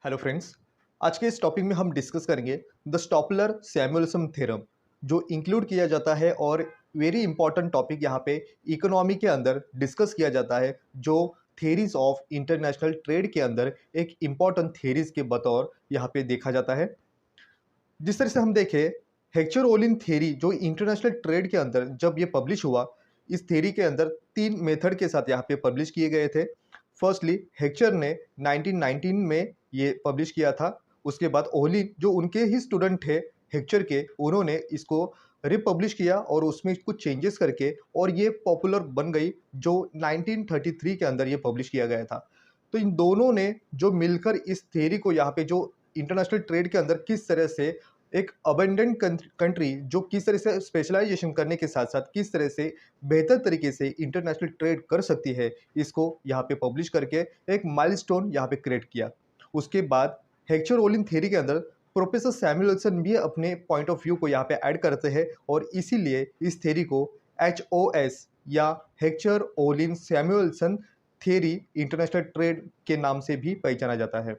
Hello friends. आज के इस टॉपिक में हम डिस्कस करेंगे द स्टॉपलर सैमुअल्सन थ्योरम, जो इंक्लूड किया जाता है और वेरी इंपॉर्टेंट टॉपिक यहाँ पे इकोनॉमी के अंदर डिस्कस किया जाता है, जो थेरीज ऑफ इंटरनेशनल ट्रेड के अंदर एक इम्पॉर्टेंट थेरीज के बतौर यहाँ पे देखा जाता है। जिस तरह से हम देखें, हेक्चर ओलिन थ्योरी जो इंटरनेशनल ट्रेड के अंदर जब ये पब्लिश हुआ, इस थ्योरी के अंदर तीन मेथड के साथ यहाँ पे पब्लिश किए गए थे। फर्स्टली हेक्चर ने 1919 में ये पब्लिश किया था। उसके बाद ओलिन जो उनके ही स्टूडेंट थे हेक्चर के, उन्होंने इसको रिपब्लिश किया और उसमें कुछ चेंजेस करके और ये पॉपुलर बन गई, जो 1933 के अंदर ये पब्लिश किया गया था। तो इन दोनों ने जो मिलकर इस थ्योरी को यहाँ पे जो इंटरनेशनल ट्रेड के अंदर किस तरह से एक अबेंडेंट कंट्री जो किस तरह से स्पेशलाइजेशन करने के साथ साथ किस तरह से बेहतर तरीके से इंटरनेशनल ट्रेड कर सकती है, इसको यहाँ पे पब्लिश करके एक माइलस्टोन यहाँ पे क्रिएट किया। उसके बाद हेक्चर ओलिन थ्योरी के अंदर प्रोफेसर सैमुअल्सन भी अपने पॉइंट ऑफ व्यू को यहाँ पे ऐड करते हैं और इसीलिए इस थ्योरी को HOS या Heckscher Ohlin Samuelson theory international trade के नाम से भी पहचाना जाता है।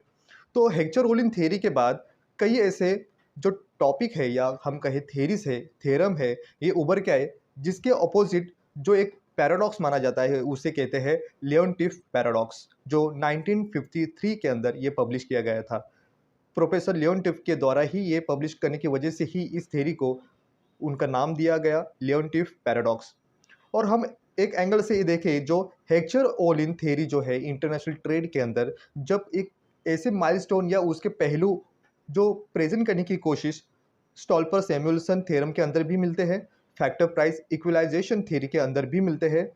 तो हेक्चर ओलिन थ्योरी के बाद कई ऐसे जो टॉपिक है या हम कहें थेरीज है, थ्योरम है, ये उभर के आए, जिसके अपोजिट जो एक पैराडॉक्स माना जाता है उसे कहते हैं लियोनटिफ पैराडॉक्स, जो 1953 के अंदर ये पब्लिश किया गया था। प्रोफेसर लियोनटिफ के द्वारा ही ये पब्लिश करने की वजह से ही इस थ्योरी को उनका नाम दिया गया लियोनटिफ पैराडॉक्स। और हम एक एंगल से ये देखें, जो हेक्चर ओलिन थ्योरी जो है इंटरनेशनल ट्रेड के अंदर जब एक ऐसे माइलस्टोन या उसके पहलू जो प्रेजेंट करने की कोशिश स्टॉल्पर सैमुअल्सन थ्योरम के अंदर भी मिलते हैं, फैक्टर प्राइस इक्विलाइजेशन थ्योरी के अंदर भी मिलते हैं।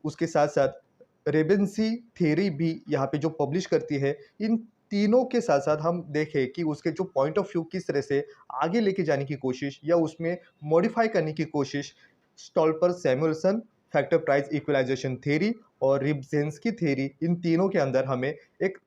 उसके साथ साथ रेबेंसी थ्योरी भी यहाँ पे जो पब्लिश करती है, इन तीनों के साथ साथ हम देखें कि उसके जो पॉइंट ऑफ व्यू किस तरह से आगे लेके जाने की कोशिश या उसमें मॉडिफाई करने की कोशिश Stolper Samuelson factor price equalization theory और रिब्जेंस्की थ्योरी, इन तीनों के अंदर हमें एक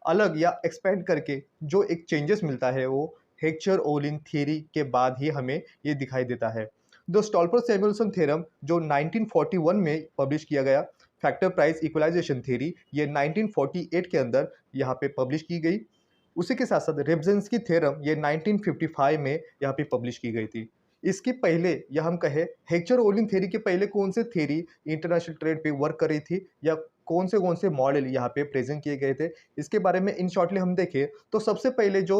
अलग या एक्सपेंड करके जो एक चेंजेस मिलता है, वो हेक्चर ओलिन थ्योरी के बाद ही हमें ये दिखाई देता है। द स्टॉल्पर सैमुअल्सन थ्योरम जो 1941 में पब्लिश किया गया, फैक्टर प्राइस इक्वलाइजेशन थ्योरी ये 1948 के अंदर यहाँ पे पब्लिश की गई। उसी के साथ साथ रेबजेंस्की थ्योरम ये 1955 में यहाँ पे पब्लिश की गई थी। इसके पहले या हम कहें हेक्चर ओलिन थ्योरी के पहले कौन से थ्योरी इंटरनेशनल ट्रेड पे वर्क कर रही थी या कौन से मॉडल यहाँ पे प्रेजेंट किए गए थे, इसके बारे में इन शॉर्टली हम देखें तो सबसे पहले जो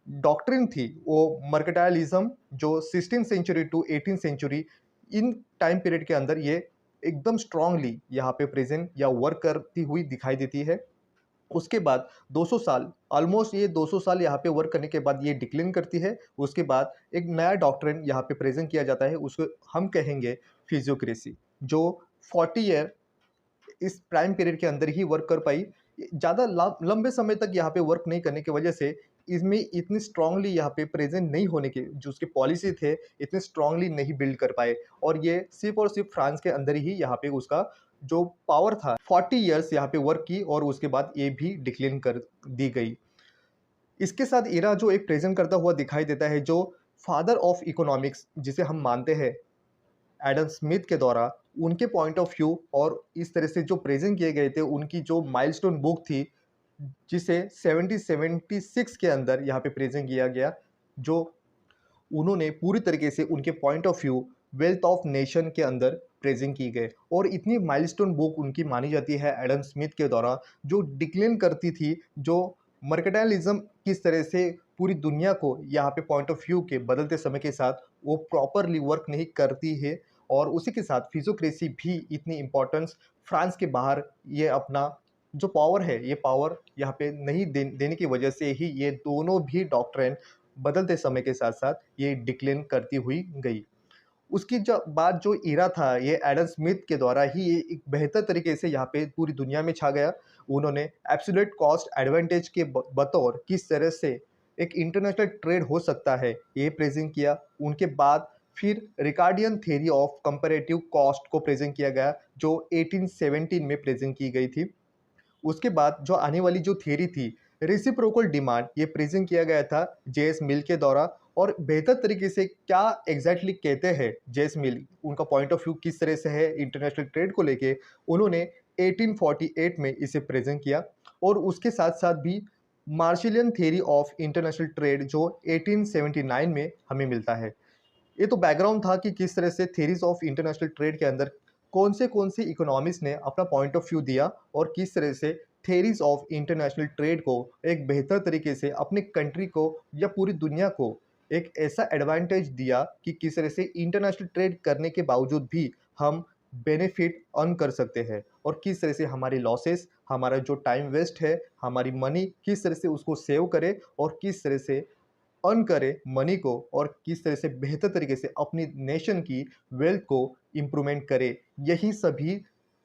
डॉक्ट्रिन थी वो मर्केटाइलिज्म, जो 16th century to 18th century, इन टाइम पीरियड के अंदर ये एकदम स्ट्रांगली यहाँ पे प्रेजेंट या वर्क करती हुई दिखाई देती है। उसके बाद 200 साल, ऑलमोस्ट ये 200 साल यहाँ पे वर्क करने के बाद ये डिक्लाइन करती है। उसके बाद एक नया डॉक्ट्रिन यहाँ पे प्रेजेंट किया जाता है, उसको हम कहेंगे फिजियोक्रेसी, जो 40 ईयर इस प्राइम पीरियड के अंदर ही वर्क कर पाई। ज़्यादा लंबे समय तक यहाँ पे वर्क नहीं करने की वजह से इसमें इतनी स्ट्रांगली यहाँ पे प्रेजेंट नहीं होने के जो उसके पॉलिसी थे, इतने स्ट्रांगली नहीं बिल्ड कर पाए और ये सिर्फ और सिर्फ फ्रांस के अंदर ही यहाँ पे उसका जो पावर था 40 ईयर्स यहाँ पे वर्क की और उसके बाद ये भी डिक्लेन कर दी गई। इसके साथ इरा जो एक प्रेजेंट करता हुआ दिखाई देता है, जो फादर ऑफ इकोनॉमिक्स जिसे हम मानते हैं एडम स्मिथ के द्वारा, उनके पॉइंट ऑफ व्यू और इस तरह से जो प्रेजेंट किए गए थे, उनकी जो माइलस्टोन बुक थी जिसे 1776 के अंदर यहाँ पे प्रेजेंट किया गया, जो उन्होंने पूरी तरीके से उनके point of view wealth of nation के अंदर प्रेजेंट की गए और इतनी माइलस्टोन बुक उनकी मानी जाती है एडम स्मिथ के द्वारा, जो डिक्लेन करती थी जो मर्केटाइलिज्म किस तरह से पूरी दुनिया को यहाँ पे पॉइंट ऑफ व्यू के बदलते समय के साथ वो प्रॉपरली वर्क नहीं करती है। और उसी के साथ फिजियोक्रेसी भी इतनी इम्पोर्टेंस फ्रांस के बाहर ये अपना जो पावर है, ये पावर यहाँ पे नहीं देने की वजह से ही ये दोनों भी डॉक्ट्रिन बदलते समय के साथ साथ ये डिक्लेन करती हुई गई। उसकी जो बाद जो इरा था, ये एडम स्मिथ के द्वारा ही ये एक बेहतर तरीके से यहाँ पे पूरी दुनिया में छा गया। उन्होंने एब्सोल्यूट कॉस्ट एडवांटेज के बतौर किस तरह से एक इंटरनेशनल ट्रेड हो सकता है ये प्रेजेंट किया। उनके बाद फिर Ricardian theory of comparative cost को प्रेजेंट किया गया, जो 1817 में प्रेजेंट की गई थी। उसके बाद जो आने वाली जो थियरी थी रेसिप्रोकल डिमांड, ये प्रेजेंट किया गया था जेएस मिल के द्वारा। और बेहतर तरीके से क्या एग्जैक्टली कहते हैं जेएस मिल, उनका पॉइंट ऑफ व्यू किस तरह से है इंटरनेशनल ट्रेड को लेके, उन्होंने 1848 में इसे प्रेजेंट किया। और उसके साथ साथ भी मार्शिलियन थ्योरी ऑफ इंटरनेशनल ट्रेड जो 1879 में हमें मिलता है। ये तो बैकग्राउंड था कि किस तरह से थ्योरीज ऑफ इंटरनेशनल ट्रेड के अंदर कौन से इकोनॉमिस्ट ने अपना पॉइंट ऑफ व्यू दिया और किस तरह से थ्योरीज ऑफ इंटरनेशनल ट्रेड को एक बेहतर तरीके से अपने कंट्री को या पूरी दुनिया को एक ऐसा एडवांटेज दिया कि किस तरह से इंटरनेशनल ट्रेड करने के बावजूद भी हम बेनिफिट अर्न कर सकते हैं और किस तरह से हमारी लॉसेस, हमारा जो टाइम वेस्ट है, हमारी मनी किस तरह से उसको सेव करें और किस तरह से अर्न करे मनी को और किस तरह से बेहतर तरीके से अपनी नेशन की वेल्थ को इम्प्रूवमेंट करे। यही सभी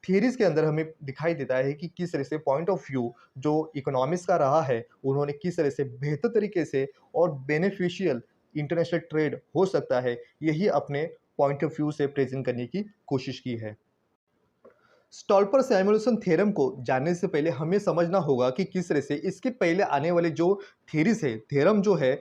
थियरीज के अंदर हमें दिखाई देता है कि किस तरह से पॉइंट ऑफ व्यू जो इकोनॉमिक्स का रहा है, उन्होंने किस तरह से बेहतर तरीके से और बेनिफिशियल इंटरनेशनल ट्रेड हो सकता है, यही अपने पॉइंट ऑफ व्यू से प्रेजेंट करने की कोशिश की है। स्टॉल्पर सैमुएल्सन थ्योरम को जानने से पहले हमें समझना होगा कि किस तरह से इसके पहले आने वाले जो थ्योरीज है, थ्योरम जो है,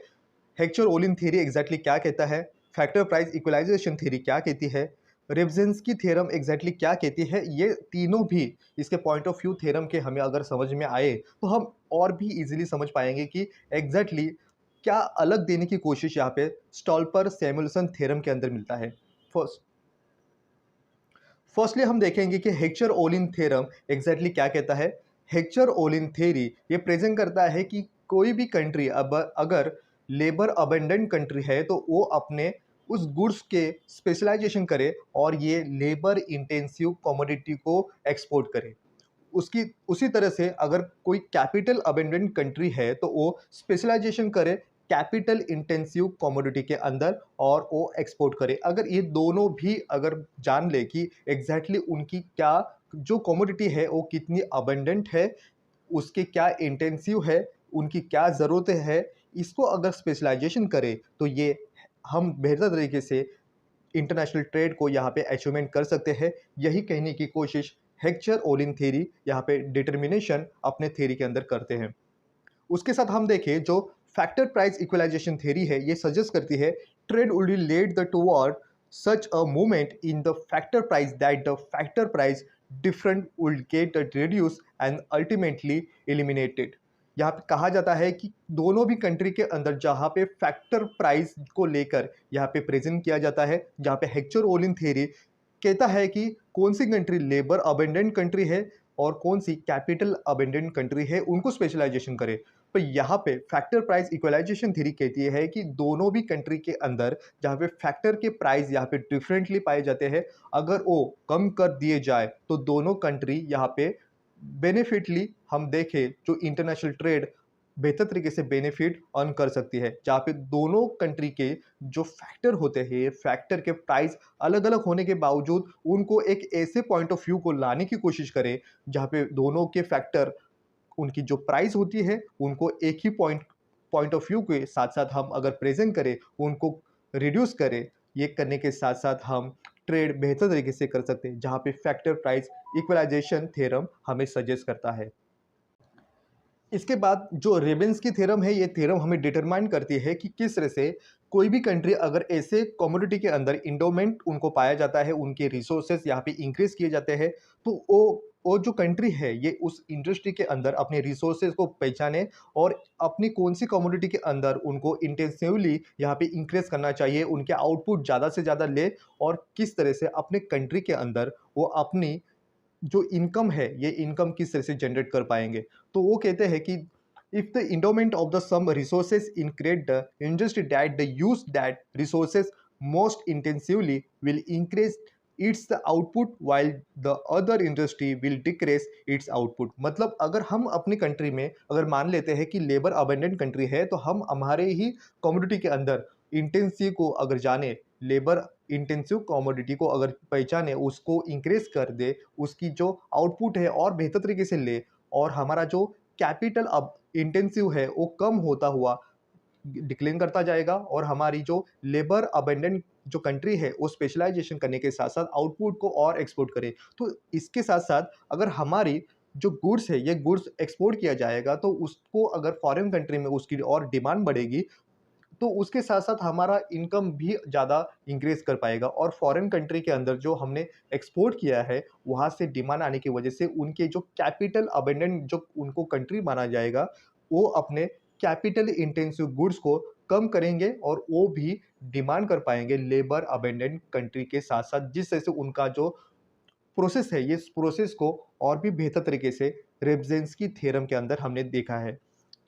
हेक्चर ओलिन थ्योरी एग्जैक्टली क्या कहता है, फैक्टर प्राइस इक्वलाइजेशन थ्योरी क्या कहती है, रेबजेंस्की थ्योरम एग्जैक्टली क्या कहती है, ये तीनों भी इसके पॉइंट ऑफ व्यू थ्योरम के हमें अगर समझ में आए तो हम और भी इजीली समझ पाएंगे कि एग्जैक्टली क्या अलग देने की कोशिश यहाँ पे स्टॉल्पर सैमुएल्सन थ्योरम के अंदर मिलता है। फर्स्टली हम देखेंगे कि हेक्चर ओलिन थ्योरम एग्जैक्टली क्या कहता है। हेक्चर ओलिन थ्योरी ये प्रेजेंट करता है कि कोई भी कंट्री अब अगर लेबर अबेंडेंट कंट्री है तो वो अपने उस गुड्स के स्पेशलाइजेशन करे और ये लेबर इंटेंसिव कमोडिटी को एक्सपोर्ट करे। उसकी उसी तरह से अगर कोई कैपिटल अबेंडेंट कंट्री है तो वो स्पेशलाइजेशन करे कैपिटल इंटेंसिव कमोडिटी के अंदर और वो एक्सपोर्ट करे। अगर ये दोनों भी अगर जान ले कि एग्जैक्टली उनकी क्या जो कमोडिटी है वो कितनी अबेंडेंट है, उसके क्या इंटेंसिव है, उनकी क्या ज़रूरतें है, इसको अगर स्पेशलाइजेशन करे तो ये हम बेहतर तरीके से इंटरनेशनल ट्रेड को यहाँ पे अचीवमेंट कर सकते हैं। यही कहने की कोशिश हेक्चर ओलिन थ्योरी यहाँ पे डिटर्मिनेशन अपने थ्योरी के अंदर करते हैं। उसके साथ हम देखें जो फैक्टर प्राइस इक्वलाइजेशन थ्योरी है, ये सजेस्ट करती है trade would led the toward such a movement in the factor price that the factor price different would get reduce and ultimately eliminated. यहाँ पे कहा जाता है कि दोनों भी कंट्री के अंदर जहाँ पे फैक्टर प्राइस को लेकर यहाँ पे प्रेजेंट किया जाता है, जहाँ पे हेक्चर ओलिन थ्योरी कहता है कि कौन सी कंट्री लेबर अबेंडेंट कंट्री है और कौन सी कैपिटल अबेंडेंट कंट्री है, उनको स्पेशलाइजेशन करे। पर यहाँ पे फैक्टर प्राइस इक्वलाइजेशन थ्योरी कहती है कि दोनों भी कंट्री के अंदर जहाँ पे फैक्टर के प्राइस यहाँ पे डिफरेंटली पाए जाते हैं, अगर वो कम कर दिए जाए तो दोनों कंट्री यहाँ पे बेनिफिटली हम देखें जो इंटरनेशनल ट्रेड बेहतर तरीके से बेनिफिट अर्न कर सकती है। जहाँ पे दोनों कंट्री के जो फैक्टर होते हैं, फैक्टर के प्राइस अलग अलग होने के बावजूद उनको एक ऐसे पॉइंट ऑफ व्यू को लाने की कोशिश करें जहाँ पे दोनों के फैक्टर उनकी जो प्राइस होती है उनको एक ही पॉइंट पॉइंट ऑफ व्यू के साथ साथ हम अगर प्रेजेंट करें, उनको रिड्यूस करें। ये करने के साथ साथ हम ट्रेड बेहतर तरीके से कर सकते हैं, जहाँ पे फैक्टर प्राइस इक्वलाइजेशन थ्योरम हमें सजेस्ट करता है। इसके बाद जो रेबेन्स की थ्योरम है, ये थ्योरम हमें डिटरमाइन करती है कि किस तरह से कोई भी कंट्री अगर ऐसे कमोडिटी के अंदर इंडोमेंट उनको पाया जाता है, उनके रिसोर्सेज यहाँ पे इंक्रीज किए जाते हैं, तो वो जो कंट्री है ये उस इंडस्ट्री के अंदर अपने रिसोर्सेज को पहचाने और अपनी कौन सी कमोडिटी के अंदर उनको इंटेंसिवली यहाँ पे इंक्रीज करना चाहिए, उनके आउटपुट ज़्यादा से ज़्यादा ले और किस तरह से अपने कंट्री के अंदर वो अपनी जो इनकम है, ये इनकम किस तरह से जनरेट कर पाएंगे। तो वो कहते हैं कि if the endowment of the some resources in create the industry that the use that resources most intensively will increase its the output while the other industry will decrease its output. मतलब अगर हम अपनी country में अगर मान लेते हैं कि लेबर अबेंडेंट कंट्री है तो हम हमारे ही कम्युनिटी के अंदर इंटेंसिव को अगर जाने, लेबर इंटेंसिव कमोडिटी को अगर पहचाने, उसको इंक्रीज कर दे, उसकी जो आउटपुट है और बेहतर तरीके से ले और हमारा जो कैपिटल अब इंटेंसिव है वो कम होता हुआ डिक्लाइन करता जाएगा और हमारी जो लेबर अबेंडेंट जो कंट्री है वो स्पेशलाइजेशन करने के साथ साथ आउटपुट को और एक्सपोर्ट करे। तो इसके साथ साथ अगर हमारी जो गुड्स है ये गुड्स एक्सपोर्ट किया जाएगा तो उसको अगर फॉरेन कंट्री में उसकी और डिमांड बढ़ेगी तो उसके साथ-साथ हमारा इनकम भी ज़्यादा इंक्रीज़ कर पाएगा और फॉरेन कंट्री के अंदर जो हमने एक्सपोर्ट किया है, वहाँ से डिमांड आने की वजह से उनके जो कैपिटल अबंडेंट जो उनको कंट्री माना जाएगा, वो अपने कैपिटल इंटेंसिव गुड्स को कम करेंगे और वो भी डिमांड कर पाएंगे लेबर अबेंडेंट कंट्री के साथ साथ, जिस तरह से उनका जो प्रोसेस है, ये इस प्रोसेस को और भी बेहतर तरीके से रेब्जेंस्की थ्योरम के अंदर हमने देखा है।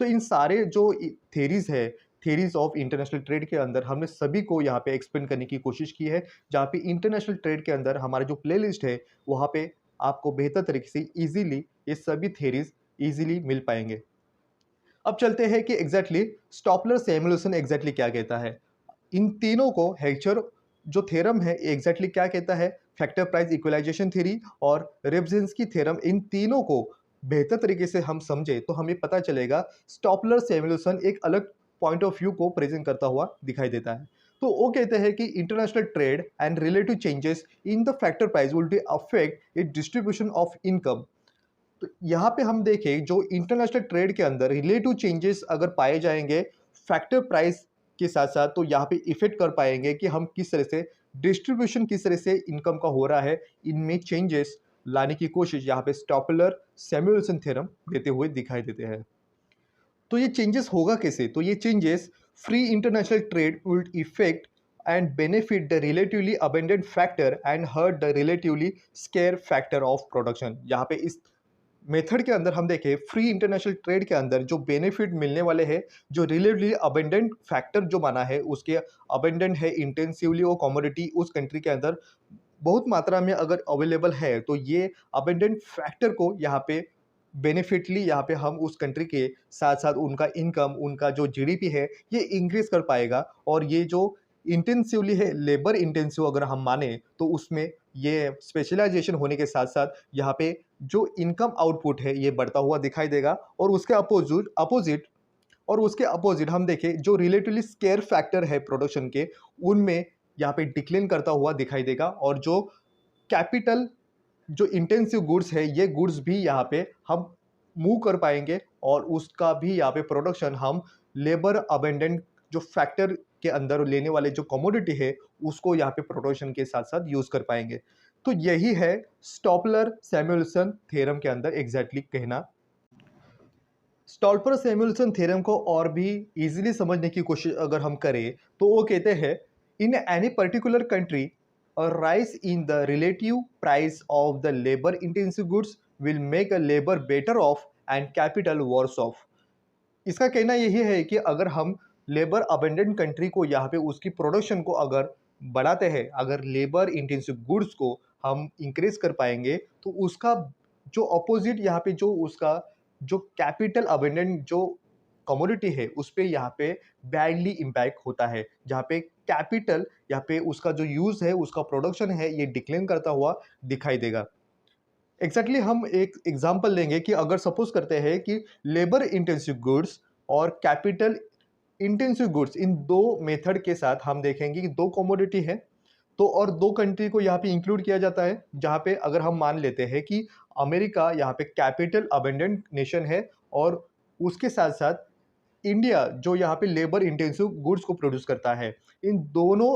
तो इन सारे जो थेरीज है, थेरीज ऑफ इंटरनेशनल ट्रेड के अंदर हमने सभी को यहाँ पे एक्सप्लेन करने की कोशिश की है, जहाँ पे इंटरनेशनल ट्रेड के अंदर हमारा जो प्लेलिस्ट है वहाँ पे आपको बेहतर तरीके से इजीली ये सभी थेरीज इजीली मिल पाएंगे। अब चलते हैं कि एग्जैक्टली स्टॉपलर सैमुएल्सन एग्जैक्टली क्या कहता है। इन तीनों को हेल्चर जो थ्योरम है एग्जैक्टली क्या कहता है, फैक्टर प्राइस इक्वलाइजेशन थ्योरी और रेब्जिंस्की थ्योरम, इन तीनों को बेहतर तरीके से हम समझे तो हमें पता चलेगा स्टॉपलर सैमुएल्सन एक अलग पॉइंट ऑफ व्यू को प्रेजेंट करता हुआ दिखाई देता है। तो वो कहते हैं कि international trade and relative changes in the factor price will affect it distribution of income. तो यहाँ पे हम देखें जो इंटरनेशनल ट्रेड के अंदर रिलेटिव चेंजेस अगर पाए जाएंगे फैक्टर प्राइस के साथ साथ, तो यहाँ पे इफेक्ट कर पाएंगे कि हम किस तरह से डिस्ट्रीब्यूशन किस तरह से इनकम का हो रहा है, इनमें चेंजेस लाने की कोशिश यहाँ पे स्टॉपलर सैमुएल्सन थ्योरम देते हुए दिखाई देते हैं। तो ये चेंजेस होगा कैसे, तो ये changes free international trade will effect and benefit the relatively abundant factor and hurt the relatively scarce factor of production. यहाँ पे इस मेथड के अंदर हम देखें फ्री इंटरनेशनल ट्रेड के अंदर जो बेनिफिट मिलने वाले हैं, जो रिलेटिवली अबेंडेंट फैक्टर जो माना है उसके अबेंडेंट है इंटेंसिवली वो कमोडिटी उस कंट्री के अंदर बहुत मात्रा में अगर अवेलेबल है, तो ये अबेंडेंट फैक्टर को यहाँ पे बेनिफिटली यहाँ पे हम उस कंट्री के साथ साथ उनका इनकम, उनका जो जीडीपी है ये इंक्रीज कर पाएगा। और ये जो इंटेंसिवली है लेबर इंटेंसिव अगर हम माने तो उसमें ये स्पेशलाइजेशन होने के साथ साथ यहाँ पे जो इनकम आउटपुट है ये बढ़ता हुआ दिखाई देगा। और उसके अपोजिट हम देखें जो रिलेटिवली स्केयर फैक्टर है प्रोडक्शन के, उनमें यहाँ पे डिक्लेन करता हुआ दिखाई देगा। और जो कैपिटल जो इंटेंसिव गुड्स है ये गुड्स भी यहाँ पे हम मूव कर पाएंगे और उसका भी यहाँ पे प्रोडक्शन हम लेबर अबेंडेंट जो फैक्टर के अंदर लेने वाले जो कमोडिटी है उसको यहाँ पे प्रोडक्शन के साथ साथ यूज कर पाएंगे। तो यही है स्टॉपलर सैमुएल्सन थ्योरम के अंदर एग्जैक्टली कहना। स्टॉपलर सैमुएल्सन थ्योरम को और भी इजीली समझने की कोशिश अगर हम करें तो वो कहते हैं in any particular country a rise in the relative price of the labor intensive goods will make a labor better off and capital worse off। इसका कहना यही है कि अगर हम लेबर अबेंडेंट कंट्री को यहाँ पे उसकी प्रोडक्शन को अगर बढ़ाते हैं, अगर लेबर इंटेंसिव गुड्स को हम इंक्रीज कर पाएंगे, तो उसका जो अपोजिट यहाँ पे जो उसका जो कैपिटल अबेंडेंट जो कमोडिटी है उस पर यहाँ पे बैडली इम्पैक्ट होता है, जहाँ पे कैपिटल यहाँ पे उसका जो यूज है उसका प्रोडक्शन है ये डिक्लेन करता हुआ दिखाई देगा। एग्जैक्टली हम एक एग्जांपल लेंगे कि अगर सपोज करते हैं कि लेबर इंटेंसिव गुड्स और कैपिटल इंटेंसिव गुड्स इन दो मेथड के साथ हम देखेंगे कि दो कमोडिटी है, तो और दो कंट्री को यहाँ पे इंक्लूड किया जाता है, जहाँ पे अगर हम मान लेते हैं कि अमेरिका यहाँ पे कैपिटल अबेंडेंट नेशन है और उसके साथ साथ इंडिया जो यहाँ पे लेबर इंटेंसिव गुड्स को प्रोड्यूस करता है। इन दोनों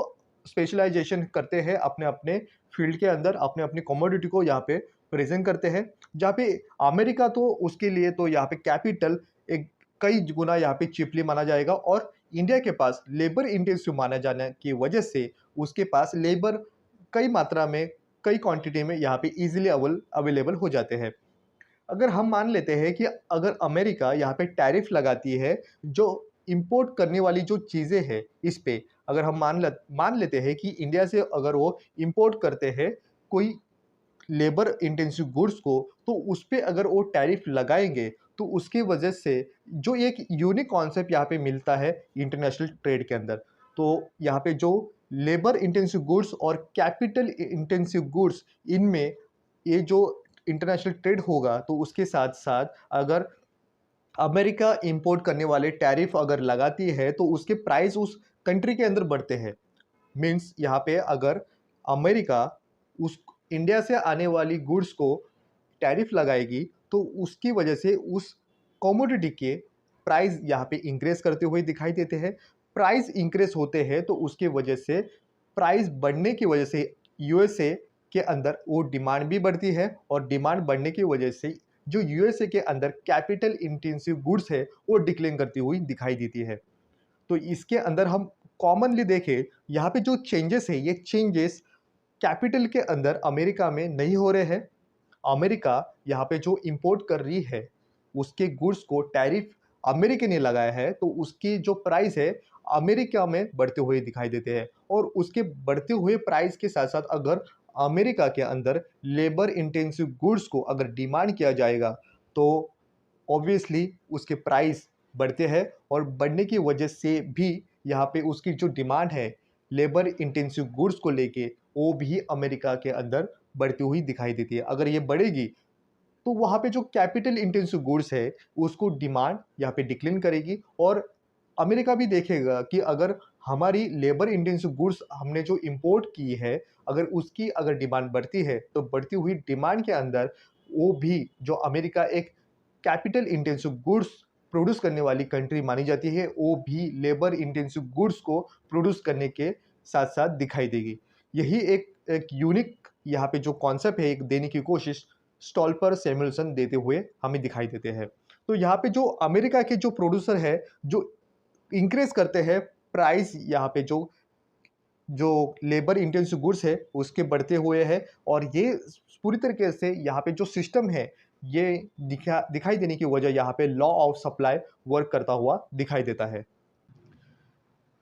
स्पेशलाइजेशन करते हैं अपने अपने फील्ड के अंदर, अपने अपने कमोडिटी को यहाँ पे प्रेजेंट करते हैं। जहाँ पे अमेरिका तो उसके लिए तो यहाँ पे कैपिटल एक कई गुना यहाँ पे चिपली माना जाएगा और इंडिया के पास लेबर इंटेंसिव माना जाने की वजह से उसके पास लेबर कई मात्रा में कई क्वांटिटी में यहाँ पे इजीली अवेलेबल हो जाते हैं। अगर हम मान लेते हैं कि अगर अमेरिका यहाँ पे टैरिफ लगाती है जो इंपोर्ट करने वाली जो चीज़ें हैं इस पे, अगर हम मान लेते हैं कि इंडिया से अगर वो इंपोर्ट करते हैं कोई लेबर इंटेंसिव गुड्स को, तो उस पे अगर वो टैरिफ लगाएंगे तो उसकी वजह से जो एक यूनिक कॉन्सेप्ट यहाँ पे मिलता है इंटरनेशनल ट्रेड के अंदर, तो यहाँ पे जो लेबर इंटेंसिव गुड्स और कैपिटल इंटेंसिव गुड्स इनमें ये जो इंटरनेशनल ट्रेड होगा तो उसके साथ साथ अगर अमेरिका इंपोर्ट करने वाले टैरिफ अगर लगाती है तो उसके प्राइस उस कंट्री के अंदर बढ़ते हैं। मीन्स यहाँ पे अगर अमेरिका उस इंडिया से आने वाली गुड्स को टैरिफ लगाएगी तो उसकी वजह से उस कमोडिटी के प्राइस यहाँ पे इंक्रीज करते हुए दिखाई देते हैं। प्राइस इंक्रीज होते हैं तो उसकी वजह से प्राइस बढ़ने की वजह से यूएसए के अंदर वो डिमांड भी बढ़ती है और डिमांड बढ़ने की वजह से जो यूएसए के अंदर कैपिटल इंटेंसिव गुड्स है वो डिक्लाइन करती हुई दिखाई देती है। तो इसके अंदर हम कॉमनली देखें, यहाँ पे जो चेंजेस है ये चेंजेस कैपिटल के अंदर अमेरिका में नहीं हो रहे हैं। अमेरिका यहाँ पे जो इंपोर्ट कर रही है उसके गुड्स को टैरिफ अमेरिका ने लगाया है, तो उसकी जो प्राइस है अमेरिका में बढ़ते हुए दिखाई देते हैं। और उसके बढ़ते हुए प्राइस के साथ साथ अगर अमेरिका के अंदर लेबर इंटेंसिव गुड्स को अगर डिमांड किया जाएगा तो ऑब्वियसली उसके प्राइस बढ़ते हैं, और बढ़ने की वजह से भी यहाँ पे उसकी जो डिमांड है लेबर इंटेंसिव गुड्स को लेके वो भी अमेरिका के अंदर बढ़ती हुई दिखाई देती है। अगर ये बढ़ेगी तो वहाँ पे जो कैपिटल इंटेंसिव गुड्स है उसको डिमांड यहाँ पे डिक्लाइन करेगी, और अमेरिका भी देखेगा कि अगर हमारी लेबर इंटेंसिव गुड्स हमने जो इंपोर्ट की है अगर उसकी अगर डिमांड बढ़ती है तो बढ़ती हुई डिमांड के अंदर वो भी जो अमेरिका एक कैपिटल इंटेंसिव गुड्स प्रोड्यूस करने वाली कंट्री मानी जाती है वो भी लेबर इंटेंसिव गुड्स को प्रोड्यूस करने के साथ साथ दिखाई देगी। यही एक यूनिक यहाँ पे जो कॉन्सेप्ट है एक देने की कोशिश स्टॉल्पर सैमुअल्सन देते हुए हमें दिखाई देते हैं। तो यहाँ पे जो अमेरिका के जो प्रोड्यूसर है जो इंक्रीज करते हैं प्राइस, यहाँ पे जो जो लेबर इंटेंसिव गुड्स है उसके बढ़ते हुए है, और ये पूरी तरीके से यहाँ पे जो सिस्टम है ये दिखाई देने की वजह यहाँ पे लॉ ऑफ सप्लाई वर्क करता हुआ दिखाई देता है।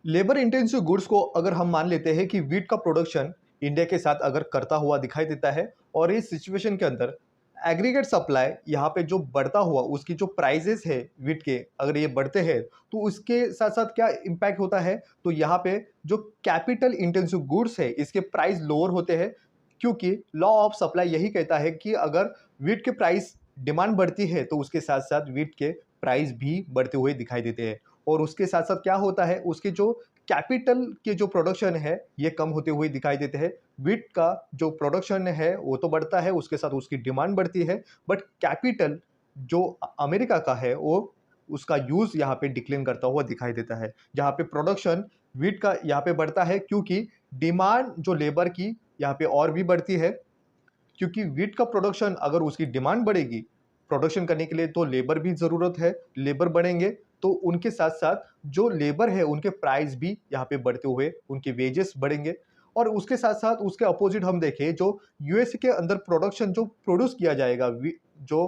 लेबर इंटेंसिव गुड्स को अगर हम मान लेते हैं कि वीट का प्रोडक्शन इंडिया के साथ अगर करता हुआ दिखाई देता है, और इस सिचुएशन के अंदर एग्रीगेट सप्लाई यहाँ पे जो बढ़ता हुआ उसकी जो प्राइजेस है वीट के अगर ये बढ़ते हैं तो उसके साथ साथ क्या इम्पैक्ट होता है, तो यहाँ पे जो कैपिटल इंटेंसिव गुड्स है इसके प्राइस लोअर होते हैं, क्योंकि लॉ ऑफ सप्लाई यही कहता है कि अगर वीट के प्राइस डिमांड बढ़ती है तो उसके साथ साथ वीट के प्राइस भी बढ़ते हुए दिखाई देते हैं। और उसके साथ साथ क्या होता है उसके जो कैपिटल के जो प्रोडक्शन है ये कम होते हुए दिखाई देते हैं। वीट का जो प्रोडक्शन है वो तो बढ़ता है, उसके साथ उसकी डिमांड बढ़ती है, बट कैपिटल जो अमेरिका का है वो उसका यूज़ यहाँ पे डिक्लाइन करता हुआ दिखाई देता है। जहाँ पे प्रोडक्शन वीट का यहाँ पे बढ़ता है क्योंकि डिमांड जो लेबर की यहाँ पे और भी बढ़ती है, क्योंकि वीट का प्रोडक्शन अगर उसकी डिमांड बढ़ेगी प्रोडक्शन करने के लिए तो लेबर भी ज़रूरत है, लेबर बढ़ेंगे तो उनके साथ साथ जो लेबर है उनके प्राइस भी यहाँ पे बढ़ते हुए उनके वेजेस बढ़ेंगे। और उसके साथ साथ उसके अपोजिट हम देखें जो यूएस के अंदर प्रोडक्शन जो प्रोड्यूस किया जाएगा जो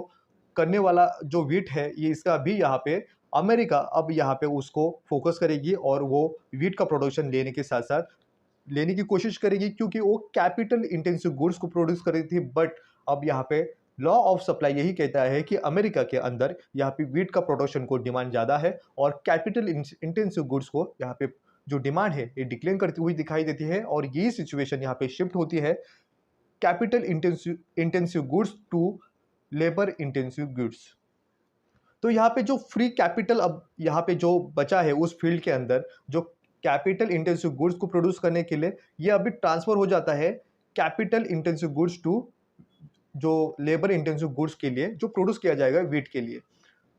करने वाला जो वीट है ये इसका भी यहाँ पे अमेरिका अब यहाँ पे उसको फोकस करेगी और वो वीट का प्रोडक्शन लेने के साथ साथ लेने की कोशिश करेगी, क्योंकि वो कैपिटल इंटेंसिव गुड्स को प्रोड्यूस कर रही थी। बट अब यहाँ पे लॉ ऑफ सप्लाई यही कहता है कि अमेरिका के अंदर यहाँ पे वीट का प्रोडक्शन को डिमांड ज़्यादा है और कैपिटल इंटेंसिव गुड्स को यहाँ पे जो डिमांड है ये डिक्लेन करती हुई दिखाई देती है, और यही सिचुएशन यहाँ पे शिफ्ट होती है capital intensive goods to labour intensive goods. तो यहाँ पे जो फ्री कैपिटल अब यहाँ पे जो बचा है उस फील्ड के अंदर जो कैपिटल इंटेंसिव गुड्स को प्रोड्यूस करने के लिए ये अभी ट्रांसफर हो जाता है कैपिटल इंटेंसिव गुड्स टू जो लेबर इंटेंसिव गुड्स के लिए जो प्रोड्यूस किया जाएगा वीट के लिए।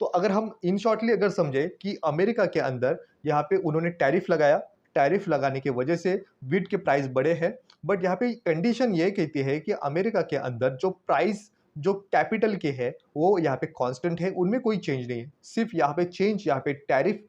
तो अगर हम इन शॉर्टली अगर समझे कि अमेरिका के अंदर यहाँ पे उन्होंने टैरिफ लगाया, टैरिफ लगाने की वजह से वीट के प्राइस बढ़े हैं, बट यहाँ पे कंडीशन ये कहती है कि अमेरिका के अंदर जो प्राइस जो कैपिटल के है वो यहाँ पे कांस्टेंट है, उनमें कोई चेंज नहीं है। सिर्फ यहाँ पे चेंज यहाँ पे टैरिफ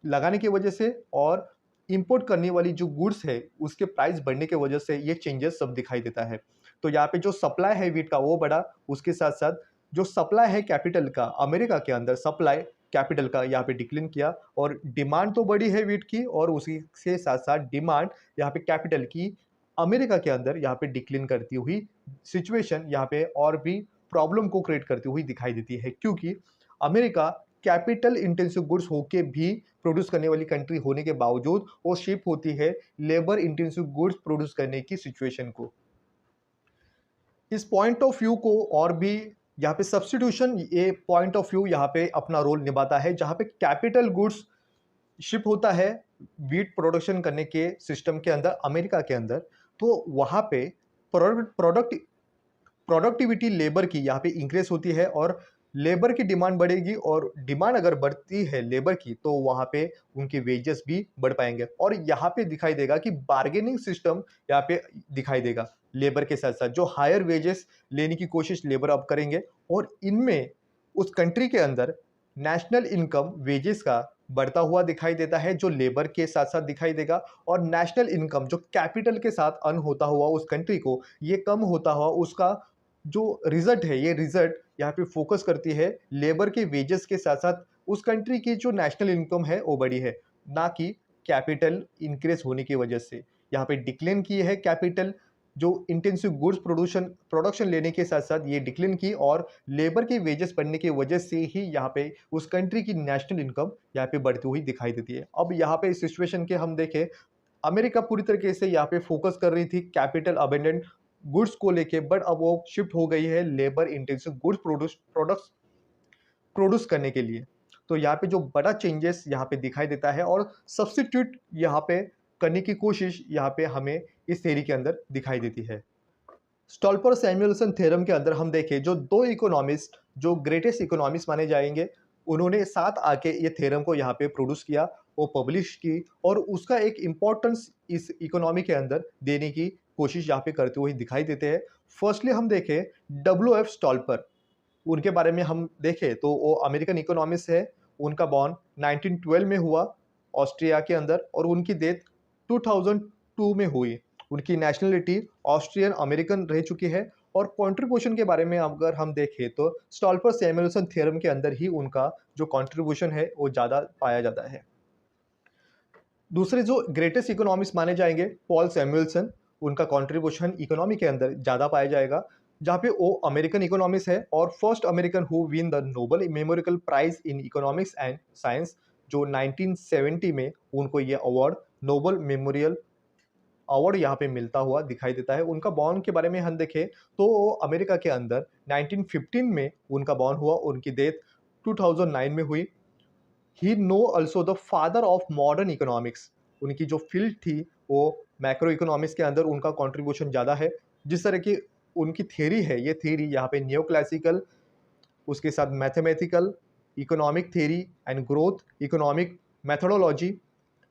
लगाने की वजह से और इंपोर्ट करने वाली जो गुड्स है उसके प्राइस बढ़ने की वजह से ये चेंजेस सब दिखाई देता है। तो यहाँ पे जो सप्लाई है वीट का वो बढ़ा, उसके साथ साथ जो सप्लाई है कैपिटल का अमेरिका के अंदर सप्लाई कैपिटल का यहाँ पे डिक्लाइन किया, और डिमांड तो बड़ी है वीट की और उसी के साथ साथ डिमांड यहाँ पे कैपिटल की अमेरिका के अंदर यहाँ पे डिक्लाइन करती हुई सिचुएशन यहाँ पे और भी प्रॉब्लम को क्रिएट करती हुई दिखाई देती है, क्योंकि अमेरिका कैपिटल इंटेंसिव गुड्स होके भी प्रोड्यूस करने वाली कंट्री होने के बावजूद वो शिप होती है लेबर इंटेंसिव गुड्स प्रोड्यूस करने की सिचुएशन को। इस पॉइंट ऑफ व्यू को और भी यहाँ पे सब्स्टिट्यूशन ये पॉइंट ऑफ व्यू यहाँ पे अपना रोल निभाता है, जहाँ पे कैपिटल गुड्स शिप होता है वीट प्रोडक्शन करने के सिस्टम के अंदर अमेरिका के अंदर, तो वहाँ पे प्रोडक्टिविटी लेबर की यहाँ पे इंक्रीज होती है और लेबर की डिमांड बढ़ेगी और डिमांड अगर बढ़ती है लेबर की तो वहाँ पे उनके वेजेस भी बढ़ पाएँगे और यहाँ पे दिखाई देगा कि बार्गेनिंग सिस्टम यहाँ पे दिखाई देगा। लेबर के साथ-साथ जो हायर वेजेस लेने की कोशिश लेबर अब करेंगे और इनमें उस कंट्री के अंदर नेशनल इनकम वेजेस का बढ़ता हुआ दिखाई देता है जो लेबर के साथ-साथ दिखाई देगा और नेशनल इनकम जो कैपिटल के साथ अर्न होता हुआ उस कंट्री को ये कम होता हुआ उसका जो रिजल्ट है ये रिजल्ट यहाँ पे फोकस करती है लेबर के वेजेस के साथ-साथ उस कंट्री की जो नेशनल इनकम है वो बढ़ी है, ना कि कैपिटल इंक्रीज होने की वजह से। यहाँ पे डिक्लेन की है कैपिटल जो इंटेंसिव गुड्स प्रोडक्शन लेने के साथ-साथ ये डिक्लेन की और लेबर के वेजेस बढ़ने की वजह से ही यहाँ पे उस कंट्री की नेशनल इनकम यहाँ पे बढ़ती हुई दिखाई देती है। अब यहाँ पे इस सिचुएशन के हम देखें, अमेरिका पूरी तरीके से यहाँ पे फोकस कर रही थी कैपिटल अबंडेंट गुड्स को लेके, बट अब वो शिफ्ट हो गई है labour intensive goods products produce करने के लिए। तो यहाँ पे जो बड़ा चेंजेस यहाँ पे दिखाई देता है और सब्स्टिट्यूट यहाँ पे करने की कोशिश यहाँ पे हमें इस थ्योरी के अंदर दिखाई देती है। स्टॉल्पर सैमुअल्सन थ्योरम के अंदर हम देखें जो दो इकोनॉमिस्ट जो ग्रेटेस्ट इकोनॉमिस्ट माने जाएंगे, उन्होंने साथ आके ये थ्योरम को यहाँ पे प्रोड्यूस किया, वो पब्लिश की और उसका एक इम्पोर्टेंस इस इकोनॉमी के अंदर देने की कोशिश यहाँ पे करते हुए दिखाई देते हैं। फर्स्टली हम देखें डब्ल्यू.एफ. स्टॉल्पर, उनके बारे में हम देखें तो वो अमेरिकन इकोनॉमिस्ट है। उनका बॉर्न 1912 में हुआ ऑस्ट्रिया के अंदर और उनकी डेथ 2002 में हुई। उनकी नेशनलिटी ऑस्ट्रियन अमेरिकन रह चुकी है और कंट्रीब्यूशन के बारे में अगर हम देखें तो स्टॉल्पर सैमुअल्सन थ्योरम के अंदर ही उनका जो कंट्रीब्यूशन है वो ज़्यादा पाया जाता है। दूसरे जो ग्रेटेस्ट इकोनॉमिस्ट माने जाएंगे पॉल सैमुअल्सन, उनका कंट्रीब्यूशन इकोनॉमी के अंदर ज़्यादा पाया जाएगा, जहाँ पे वो अमेरिकन इकोनॉमिस्ट है और first American who win the Nobel memorial prize in economics and science, जो 1970 में उनको ये अवार्ड नोबल मेमोरियल अवार्ड यहाँ पे मिलता हुआ दिखाई देता है। उनका बॉर्न के बारे में हम देखें तो वो अमेरिका के अंदर 1915 में उनका बॉर्न हुआ, उनकी डेथ 2009 में हुई। He know also the father of modern economics, उनकी जो फील्ड थी वो मैक्रो इकोनॉमिक्स के अंदर उनका कंट्रीब्यूशन ज़्यादा है। जिस तरह की उनकी थ्योरी है, ये थ्योरी यहाँ पे न्यू क्लासिकल, उसके साथ mathematical economic theory and growth economic methodology,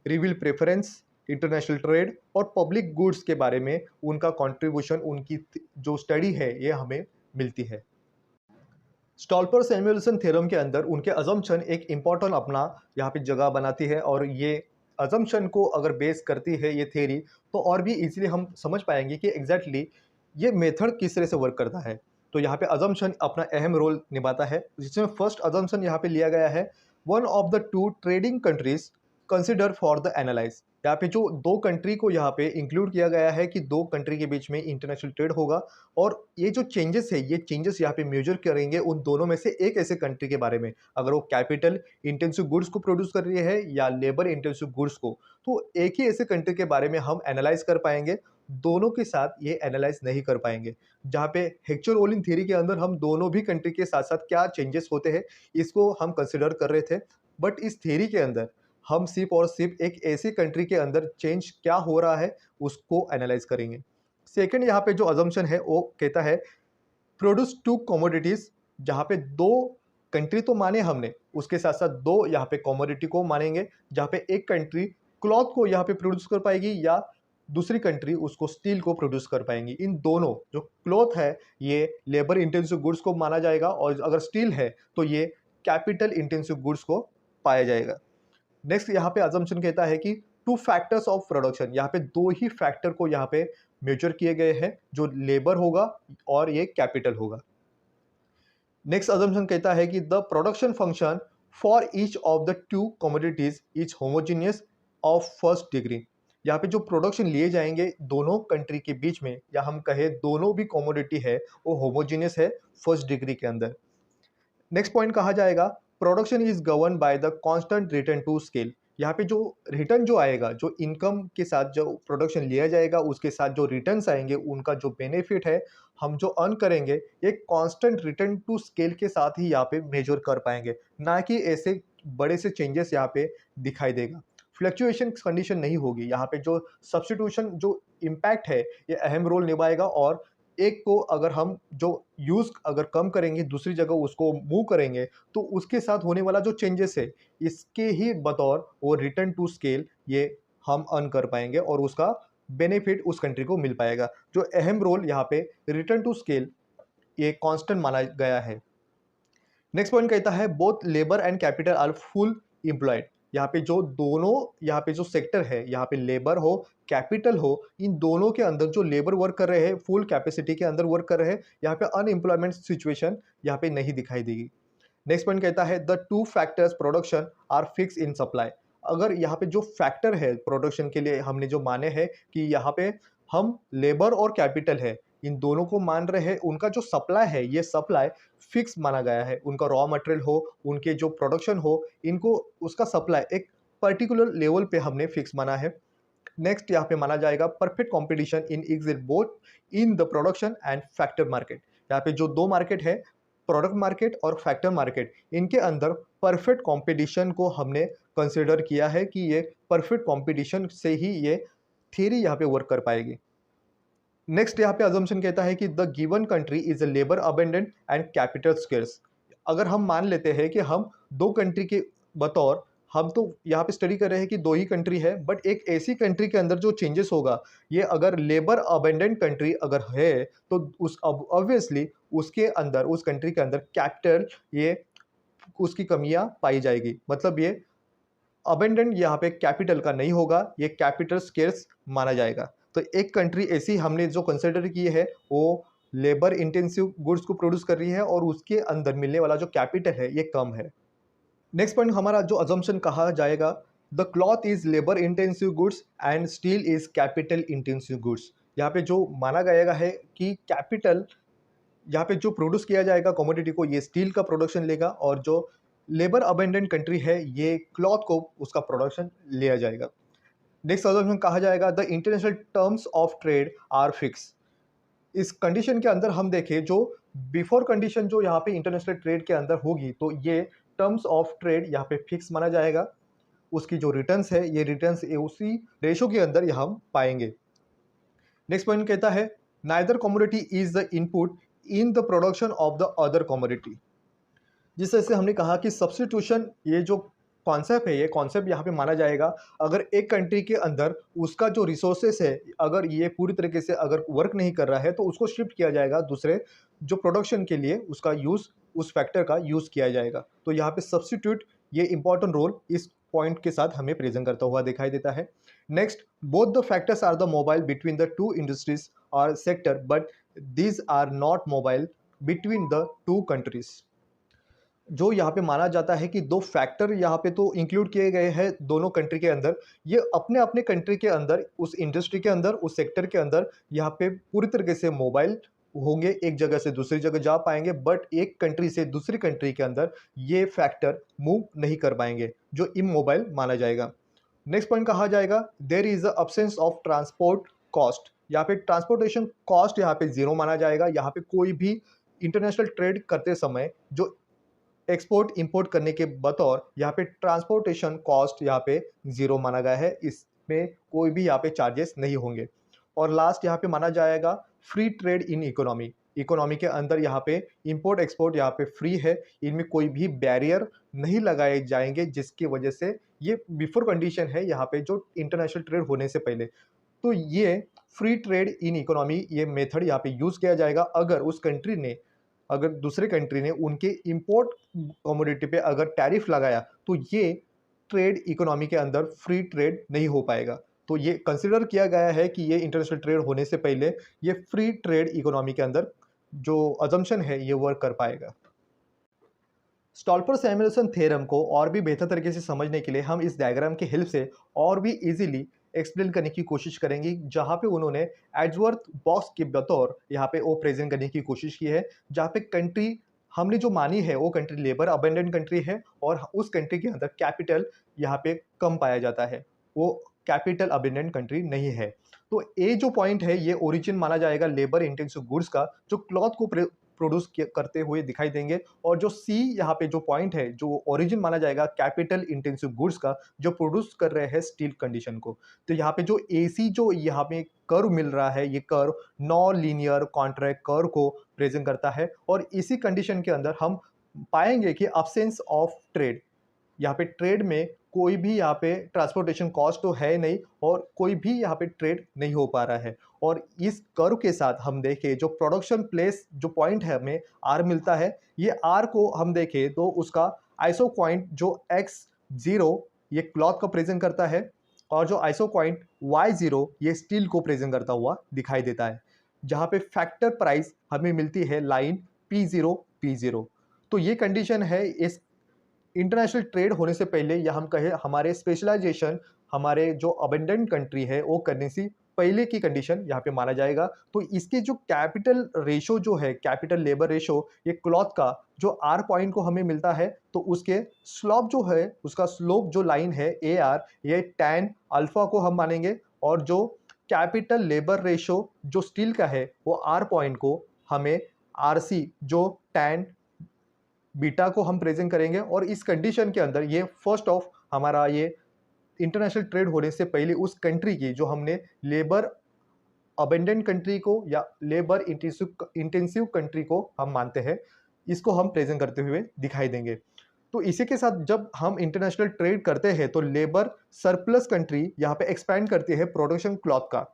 reveal preference, international trade और पब्लिक गुड्स के बारे में उनका कंट्रीब्यूशन, उनकी जो स्टडी है ये हमें मिलती है। स्टॉल्पर सैमुअल्सन थ्योरम के अंदर उनके अजम्पशन एक इम्पॉर्टेंट अपना यहाँ पे जगह बनाती है और ये अजम्पशन को अगर बेस करती है ये थ्योरी, तो और भी इजीली हम समझ पाएंगे कि एग्जैक्टली ये मेथड किस तरह से वर्क करता है। तो यहाँ पे अजम्पशन अपना अहम रोल निभाता है, जिसमें फर्स्ट अजम्पशन यहाँ पे लिया गया है one of the two trading countries consider for the analyse. यहाँ पे जो दो कंट्री को यहाँ पे इंक्लूड किया गया है कि दो कंट्री के बीच में इंटरनेशनल ट्रेड होगा और ये जो चेंजेस है ये चेंजेस यहाँ पे मेजर करेंगे उन दोनों में से एक ऐसे कंट्री के बारे में, अगर वो कैपिटल इंटेंसिव गुड्स को प्रोड्यूस कर रही है या लेबर इंटेंसिव गुड्स को, तो एक ही ऐसे कंट्री के बारे में हम एनालाइज कर पाएंगे, दोनों के साथ ये एनालाइज नहीं कर पाएंगे। जहाँ पे हेक्चर रोलिन थ्योरी के अंदर हम दोनों भी कंट्री के साथ साथ क्या चेंजेस होते हैं इसको हम कंसिडर कर रहे थे, बट इस थ्योरी के अंदर हम सिर्फ और सिर्फ एक ऐसी कंट्री के अंदर चेंज क्या हो रहा है उसको एनालाइज करेंगे। सेकंड यहाँ पे जो अजम्पशन है वो कहता है प्रोड्यूस टू कमोडिटीज, जहाँ पे दो कंट्री तो माने हमने, उसके साथ साथ दो यहाँ पे कमोडिटी को मानेंगे, जहाँ पे एक कंट्री क्लॉथ को यहाँ पे प्रोड्यूस कर पाएगी या दूसरी कंट्री उसको स्टील को प्रोड्यूस कर पाएंगी। इन दोनों जो क्लॉथ है ये लेबर इंटेंसिव गुड्स को माना जाएगा और अगर स्टील है तो ये कैपिटल इंटेंसिव गुड्स को पाया जाएगा। नेक्स्ट यहाँ पे अजम्पशन कहता है कि टू फैक्टर्स ऑफ प्रोडक्शन, यहाँ पे दो ही फैक्टर को यहाँ पे मेजर किए गए हैं, जो लेबर होगा और ये कैपिटल होगा। नेक्स्ट अजम्पशन कहता है कि the production function for each of the two commodities is homogeneous of first degree. यहाँ पे जो प्रोडक्शन लिए जाएंगे दोनों कंट्री के बीच में, या हम कहें दोनों भी कमोडिटी है वो होमोजीनियस है फर्स्ट डिग्री के अंदर। नेक्स्ट पॉइंट कहा जाएगा production is govern by the constant return to scale. यहाँ पे जो रिटर्न जो आएगा, जो इनकम के साथ जो प्रोडक्शन लिया जाएगा उसके साथ जो रिटर्न्स आएंगे, उनका जो बेनिफिट है हम जो अर्न करेंगे एक कांस्टेंट रिटर्न टू स्केल के साथ ही यहाँ पे मेजर कर पाएंगे, ना कि ऐसे बड़े से चेंजेस यहाँ पे दिखाई देगा। फ्लक्चुएशन कंडीशन नहीं होगी यहाँ पे, जो सब्सटीट्यूशन जो इम्पैक्ट है ये अहम रोल निभाएगा और एक को अगर हम जो यूज़ अगर कम करेंगे, दूसरी जगह उसको मूव करेंगे, तो उसके साथ होने वाला जो चेंजेस है, इसके ही बतौर वो रिटर्न टू स्केल ये हम अर्न कर पाएँगे और उसका बेनिफिट उस कंट्री को मिल पाएगा। जो अहम रोल यहाँ पे रिटर्न टू स्केल ये कांस्टेंट माना गया है। नेक्स्ट पॉइंट कहता है both labour and capital R full employed. यहाँ पे जो दोनों यहाँ पे जो सेक्टर है, यहाँ पे लेबर हो कैपिटल हो, इन दोनों के अंदर जो लेबर वर्क कर रहे हैं फुल कैपेसिटी के अंदर वर्क कर रहे हैं, यहाँ पे अनएम्प्लॉयमेंट सिचुएशन यहाँ पे नहीं दिखाई देगी। नेक्स्ट पॉइंट कहता है the two factors production are fix in supply. अगर यहाँ पे जो फैक्टर है प्रोडक्शन के लिए हमने जो माने हैं कि यहाँ पे हम लेबर और कैपिटल है, इन दोनों को मान रहे हैं, उनका जो सप्लाई है ये सप्लाई फिक्स माना गया है। उनका रॉ मटेरियल हो, उनके जो प्रोडक्शन हो, इनको उसका सप्लाई एक पर्टिकुलर लेवल पे हमने फिक्स माना है। नेक्स्ट यहाँ पे माना जाएगा perfect competition in exit both in the production and factor market. यहाँ पे जो दो मार्केट है, प्रोडक्ट मार्केट और फैक्टर मार्केट, इनके अंदर परफेक्ट कंपटीशन को हमने कंसिडर किया है कि ये परफेक्ट कंपटीशन से ही ये थ्योरी यहाँ पे वर्क कर पाएगी। नेक्स्ट यहाँ पे अजम्पशन कहता है कि the given country is a labour abundant and capital scarce. अगर हम मान लेते हैं कि हम दो कंट्री के बतौर, हम तो यहाँ पे स्टडी कर रहे हैं कि दो ही कंट्री है, बट एक ऐसी कंट्री के अंदर जो चेंजेस होगा, ये अगर लेबर अबेंडेंट कंट्री अगर है तो उस ऑब्वियसली उसके अंदर उस कंट्री के अंदर कैपिटल ये उसकी कमियां पाई जाएगी। मतलब ये अबेंडेंट यहाँ पे कैपिटल का नहीं होगा, ये कैपिटल स्केर्स माना जाएगा। तो एक कंट्री ऐसी हमने जो कंसिडर की है वो लेबर इंटेंसिव गुड्स को प्रोड्यूस कर रही है और उसके अंदर मिलने वाला जो कैपिटल है ये कम है। नेक्स्ट पॉइंट हमारा जो अजम्पशन कहा जाएगा, the cloth is labour intensive goods and steel is capital intensive goods. यहाँ पे जो माना गया है कि कैपिटल यहाँ पे जो प्रोड्यूस किया जाएगा कमोडिटी को, ये स्टील का प्रोडक्शन लेगा और जो लेबर अबेंडेंट कंट्री है ये क्लॉथ को उसका प्रोडक्शन लिया जाएगा। नेक्स्ट अजम्पशन कहा जाएगा the international terms of trade are fix. इस कंडीशन के अंदर हम देखें जो बिफोर कंडीशन जो यहाँ पे इंटरनेशनल ट्रेड के अंदर होगी, तो ये टर्म्स ऑफ ट्रेड यहाँ पे फिक्स माना जाएगा। उसकी जो रिटर्न्स है ये रिटर्न्स उसी रेशो के अंदर यहाँ हम पाएंगे। नेक्स्ट पॉइंट कहता है neither commodity is the input in the production of the other commodity. जिस तरह से हमने कहा कि सब्स्टिट्यूशन ये जो कॉन्सेप्ट है, ये कॉन्सेप्ट यहाँ पे माना जाएगा अगर एक कंट्री के अंदर उसका जो रिसोर्सेस है अगर ये पूरी तरीके से अगर वर्क नहीं कर रहा है तो उसको शिफ्ट किया जाएगा दूसरे जो प्रोडक्शन के लिए उसका यूज़ उस फैक्टर का यूज़ किया जाएगा। तो यहाँ पे सब्स्टिट्यूट ये इंपॉर्टेंट रोल इस पॉइंट के साथ हमें प्रेजेंट करता हुआ दिखाई देता है। Next both the factors are the mobile between the two industries और sector but these are not mobile between the two countries. जो यहाँ पे माना जाता है कि दो फैक्टर यहाँ पे तो इंक्लूड किए गए हैं दोनों कंट्री के अंदर, ये अपने अपने कंट्री के अंदर उस इंडस्ट्री के अंदर उस सेक्टर के अंदर यहाँ पे पूरी तरीके से मोबाइल होंगे, एक जगह से दूसरी जगह जा पाएंगे, बट एक कंट्री से दूसरी कंट्री के अंदर ये फैक्टर मूव नहीं कर पाएंगे, जो इमोबाइल माना जाएगा। नेक्स्ट पॉइंट कहा जाएगा there is a absence of transport cost. यहाँ पे ट्रांसपोर्टेशन कॉस्ट यहाँ पे जीरो माना जाएगा। यहाँ पे कोई भी इंटरनेशनल ट्रेड करते समय जो एक्सपोर्ट इंपोर्ट करने के बतौर यहाँ पे ट्रांसपोर्टेशन कॉस्ट यहाँ पे जीरो माना गया है, इसमें कोई भी यहाँ पे चार्जेस नहीं होंगे। और लास्ट यहाँ पे माना जाएगा free trade in economy. Economy के अंदर यहाँ पे इंपोर्ट एक्सपोर्ट यहाँ पे फ्री है, इनमें कोई भी बैरियर नहीं लगाए जाएंगे, जिसकी वजह से ये बिफोर कंडीशन है यहाँ पे जो इंटरनेशनल ट्रेड होने से पहले। तो ये फ्री ट्रेड इन इकोनॉमी ये मेथड यहाँ पे यूज़ किया जाएगा अगर उस कंट्री ने अगर दूसरे कंट्री ने उनके इंपोर्ट कमोडिटी पे अगर टैरिफ लगाया तो ये ट्रेड इकोनॉमी के अंदर फ्री ट्रेड नहीं हो पाएगा। तो ये कंसिडर किया गया है कि ये इंटरनेशनल ट्रेड होने से पहले ये फ्री ट्रेड इकोनॉमी के अंदर जो अजम्पशन है ये वर्क कर पाएगा। स्टॉल्पर-सैमुएल्सन थ्योरम को और भी बेहतर तरीके से समझने के लिए हम इस डायग्राम की हेल्प से और भी इजीली एक्सप्लेन करने की कोशिश करेंगे, जहाँ पे उन्होंने एड्सवर्थ बॉक्स के बतौर यहाँ पे वो प्रेजेंट करने की कोशिश की है, जहाँ पे कंट्री हमने जो मानी है वो कंट्री लेबर अबेंडेंट कंट्री है और उस कंट्री के अंदर कैपिटल यहाँ पे कम पाया जाता है, वो कैपिटल अबेंडेंट कंट्री नहीं है। तो ये जो पॉइंट है ये ओरिजिन माना जाएगा लेबर इंटेंसिव गुड्स का, जो क्लॉथ को प्रोड्यूस करते हुए दिखाई देंगे। और जो सी यहाँ पे जो पॉइंट है, जो ओरिजिन माना जाएगा कैपिटल इंटेंसिव गुड्स का, जो प्रोड्यूस कर रहे हैं स्टील कंडीशन को। तो यहाँ पे जो एसी जो यहाँ पे कर्व मिल रहा है, ये curve non linear contract curve को प्रेजेंट करता है। और इसी कंडीशन के अंदर हम पाएंगे कि अब्सेंस ऑफ ट्रेड, यहाँ पे ट्रेड में कोई भी यहाँ पे ट्रांसपोर्टेशन कॉस्ट तो है नहीं और कोई भी यहाँ पे ट्रेड नहीं हो पा रहा है। और इस कर्व के साथ हम देखें जो प्रोडक्शन प्लेस जो पॉइंट है हमें आर मिलता है, ये आर को हम देखें तो उसका आइसो पॉइंट जो x0 ये क्लॉथ का प्रेजेंट करता है और जो आइसो पॉइंट y0 ये स्टील को प्रेजेंट करता हुआ दिखाई देता है। जहाँ पे फैक्टर प्राइस हमें मिलती है लाइन P0 तो ये कंडीशन है इस इंटरनेशनल ट्रेड होने से पहले, या हम कहें हमारे स्पेशलाइजेशन हमारे जो अबेंडेंट कंट्री है वो करने से पहले की कंडीशन यहाँ पे माना जाएगा। तो इसके जो कैपिटल रेशो जो है, कैपिटल लेबर रेशो, ये क्लॉथ का जो आर पॉइंट को हमें मिलता है तो उसके स्लोप जो है, उसका स्लोप जो लाइन है ए आर, ये टैन अल्फा को हम मानेंगे। और जो कैपिटल लेबर रेशो जो स्टील का है वो आर पॉइंट को हमें आर सी जो टैन बीटा को हम प्रेजेंट करेंगे। और इस कंडीशन के अंदर ये फर्स्ट ऑफ हमारा ये इंटरनेशनल ट्रेड होने से पहले उस कंट्री की जो हमने लेबर अबेंडेंट कंट्री को या लेबर इंटेंसिव कंट्री को हम मानते हैं, इसको हम प्रेजेंट करते हुए दिखाई देंगे। तो इसी के साथ जब हम इंटरनेशनल ट्रेड करते हैं तो लेबर सरप्लस कंट्री यहाँ पे एक्सपैंड करती है प्रोडक्शन क्लॉथ का।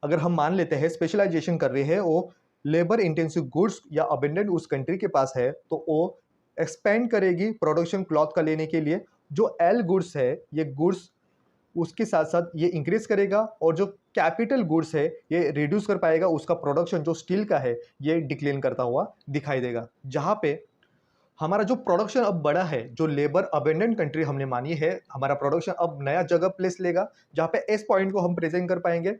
अगर हम मान लेते हैं स्पेशलाइजेशन कर रही है वो लेबर इंटेंसिव गुड्स या अबेंडेंट उस कंट्री के पास है, तो वो एक्सपेंड करेगी प्रोडक्शन क्लॉथ का लेने के लिए। जो एल गुड्स है ये गुड्स उसके साथ साथ ये इंक्रीज करेगा और जो कैपिटल गुड्स है ये रिड्यूस कर पाएगा, उसका प्रोडक्शन जो स्टील का है ये डिक्लाइन करता हुआ दिखाई देगा। जहाँ पे हमारा जो प्रोडक्शन अब बड़ा है, जो लेबर अबेंडेंट कंट्री हमने मानी है, हमारा प्रोडक्शन अब नया जगह प्लेस लेगा जहाँ पे एस पॉइंट को हम प्रेजेंट कर पाएंगे।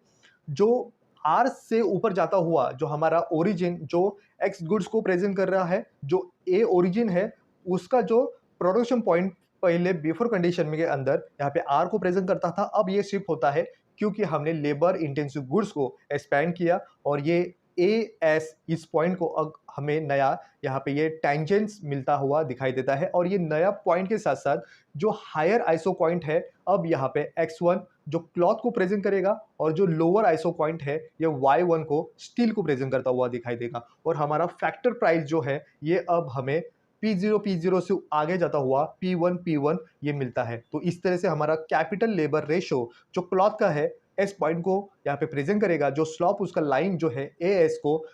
जो आर से ऊपर जाता हुआ जो हमारा ओरिजिन जो एक्स गुड्स को प्रेजेंट कर रहा है, जो ए ओरिजिन है उसका जो प्रोडक्शन पॉइंट पहले बिफोर कंडीशन में के अंदर यहाँ पे आर को प्रेजेंट करता था, अब ये शिफ्ट होता है क्योंकि हमने लेबर इंटेंसिव गुड्स को एक्सपैंड किया। और ये ए एस इस पॉइंट को अब हमें नया यहाँ पे ये टेंजेंट्स मिलता हुआ दिखाई देता है। और ये नया पॉइंट के साथ साथ जो हायर आइसो पॉइंट है अब यहाँ पे x1 जो क्लॉथ को प्रेजेंट करेगा और जो लोअर आइसो पॉइंट है ये y1 को स्टील को प्रेजेंट करता हुआ दिखाई देगा। और हमारा फैक्टर प्राइस जो है ये अब हमें P0 से आगे जाता हुआ P1 ये मिलता है। तो इस तरह से हमारा कैपिटल लेबर रेशो जो क्लॉथ का है एस पॉइंट को यहाँ पे प्रेजेंट करेगा, जो स्लॉप उसका लाइन जो है ए एस को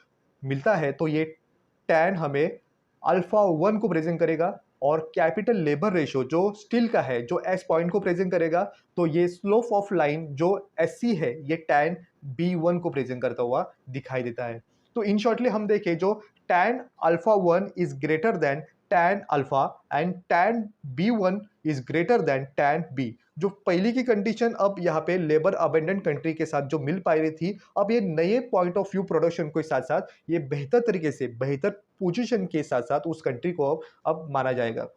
मिलता है तो ये टैन हमें अल्फा 1 को प्रेजेंट करेगा। और कैपिटल लेबर रेशो जो स्टील का है जो एस पॉइंट को प्रेजेंट करेगा तो ये स्लोप ऑफ लाइन जो एस सी है ये टैन B1 को प्रेजेंट करता हुआ दिखाई देता है। तो इन शॉर्टली हम देखें जो tan alpha 1 is greater than tan alpha and tan B1 is greater than tan B. जो पहली की कंडीशन अब यहाँ पे लेबर अबेंडेंट कंट्री के साथ जो मिल पा रही थी, अब ये नए पॉइंट ऑफ व्यू प्रोडक्शन के साथ साथ ये बेहतर तरीके से बेहतर पोजीशन के साथ साथ उस कंट्री को अब माना जाएगा।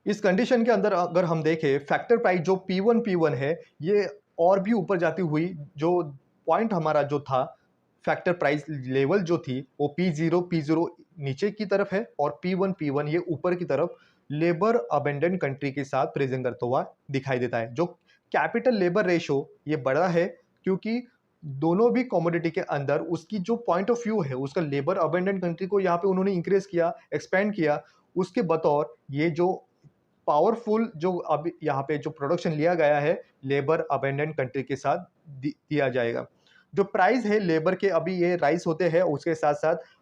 इस कंडीशन के अंदर अगर हम देखें फैक्टर प्राइस जो P1 है ये और भी ऊपर जाती हुई जो पॉइंट हमारा जो था फैक्टर प्राइस लेवल जो थी वो P0 नीचे की तरफ है और P1 ये ऊपर की तरफ लेबर अबेंडेंट कंट्री के साथ प्रेजेंट करता हुआ दिखाई देता है। जो कैपिटल लेबर रेशो ये बड़ा है क्योंकि दोनों भी कमोडिटी के अंदर उसकी जो पॉइंट ऑफ व्यू है उसका लेबर अबेंडेंट कंट्री को यहाँ पे उन्होंने इंक्रीज किया, एक्सपेंड किया, उसके बतौर ये जो पावरफुल जो अब यहाँ पे जो प्रोडक्शन लिया गया है लेबर अबेंडेंट कंट्री के साथ दिया जाएगा। जो प्राइस है लेबर के अभी ये राइज होते हैं, उसके साथ साथ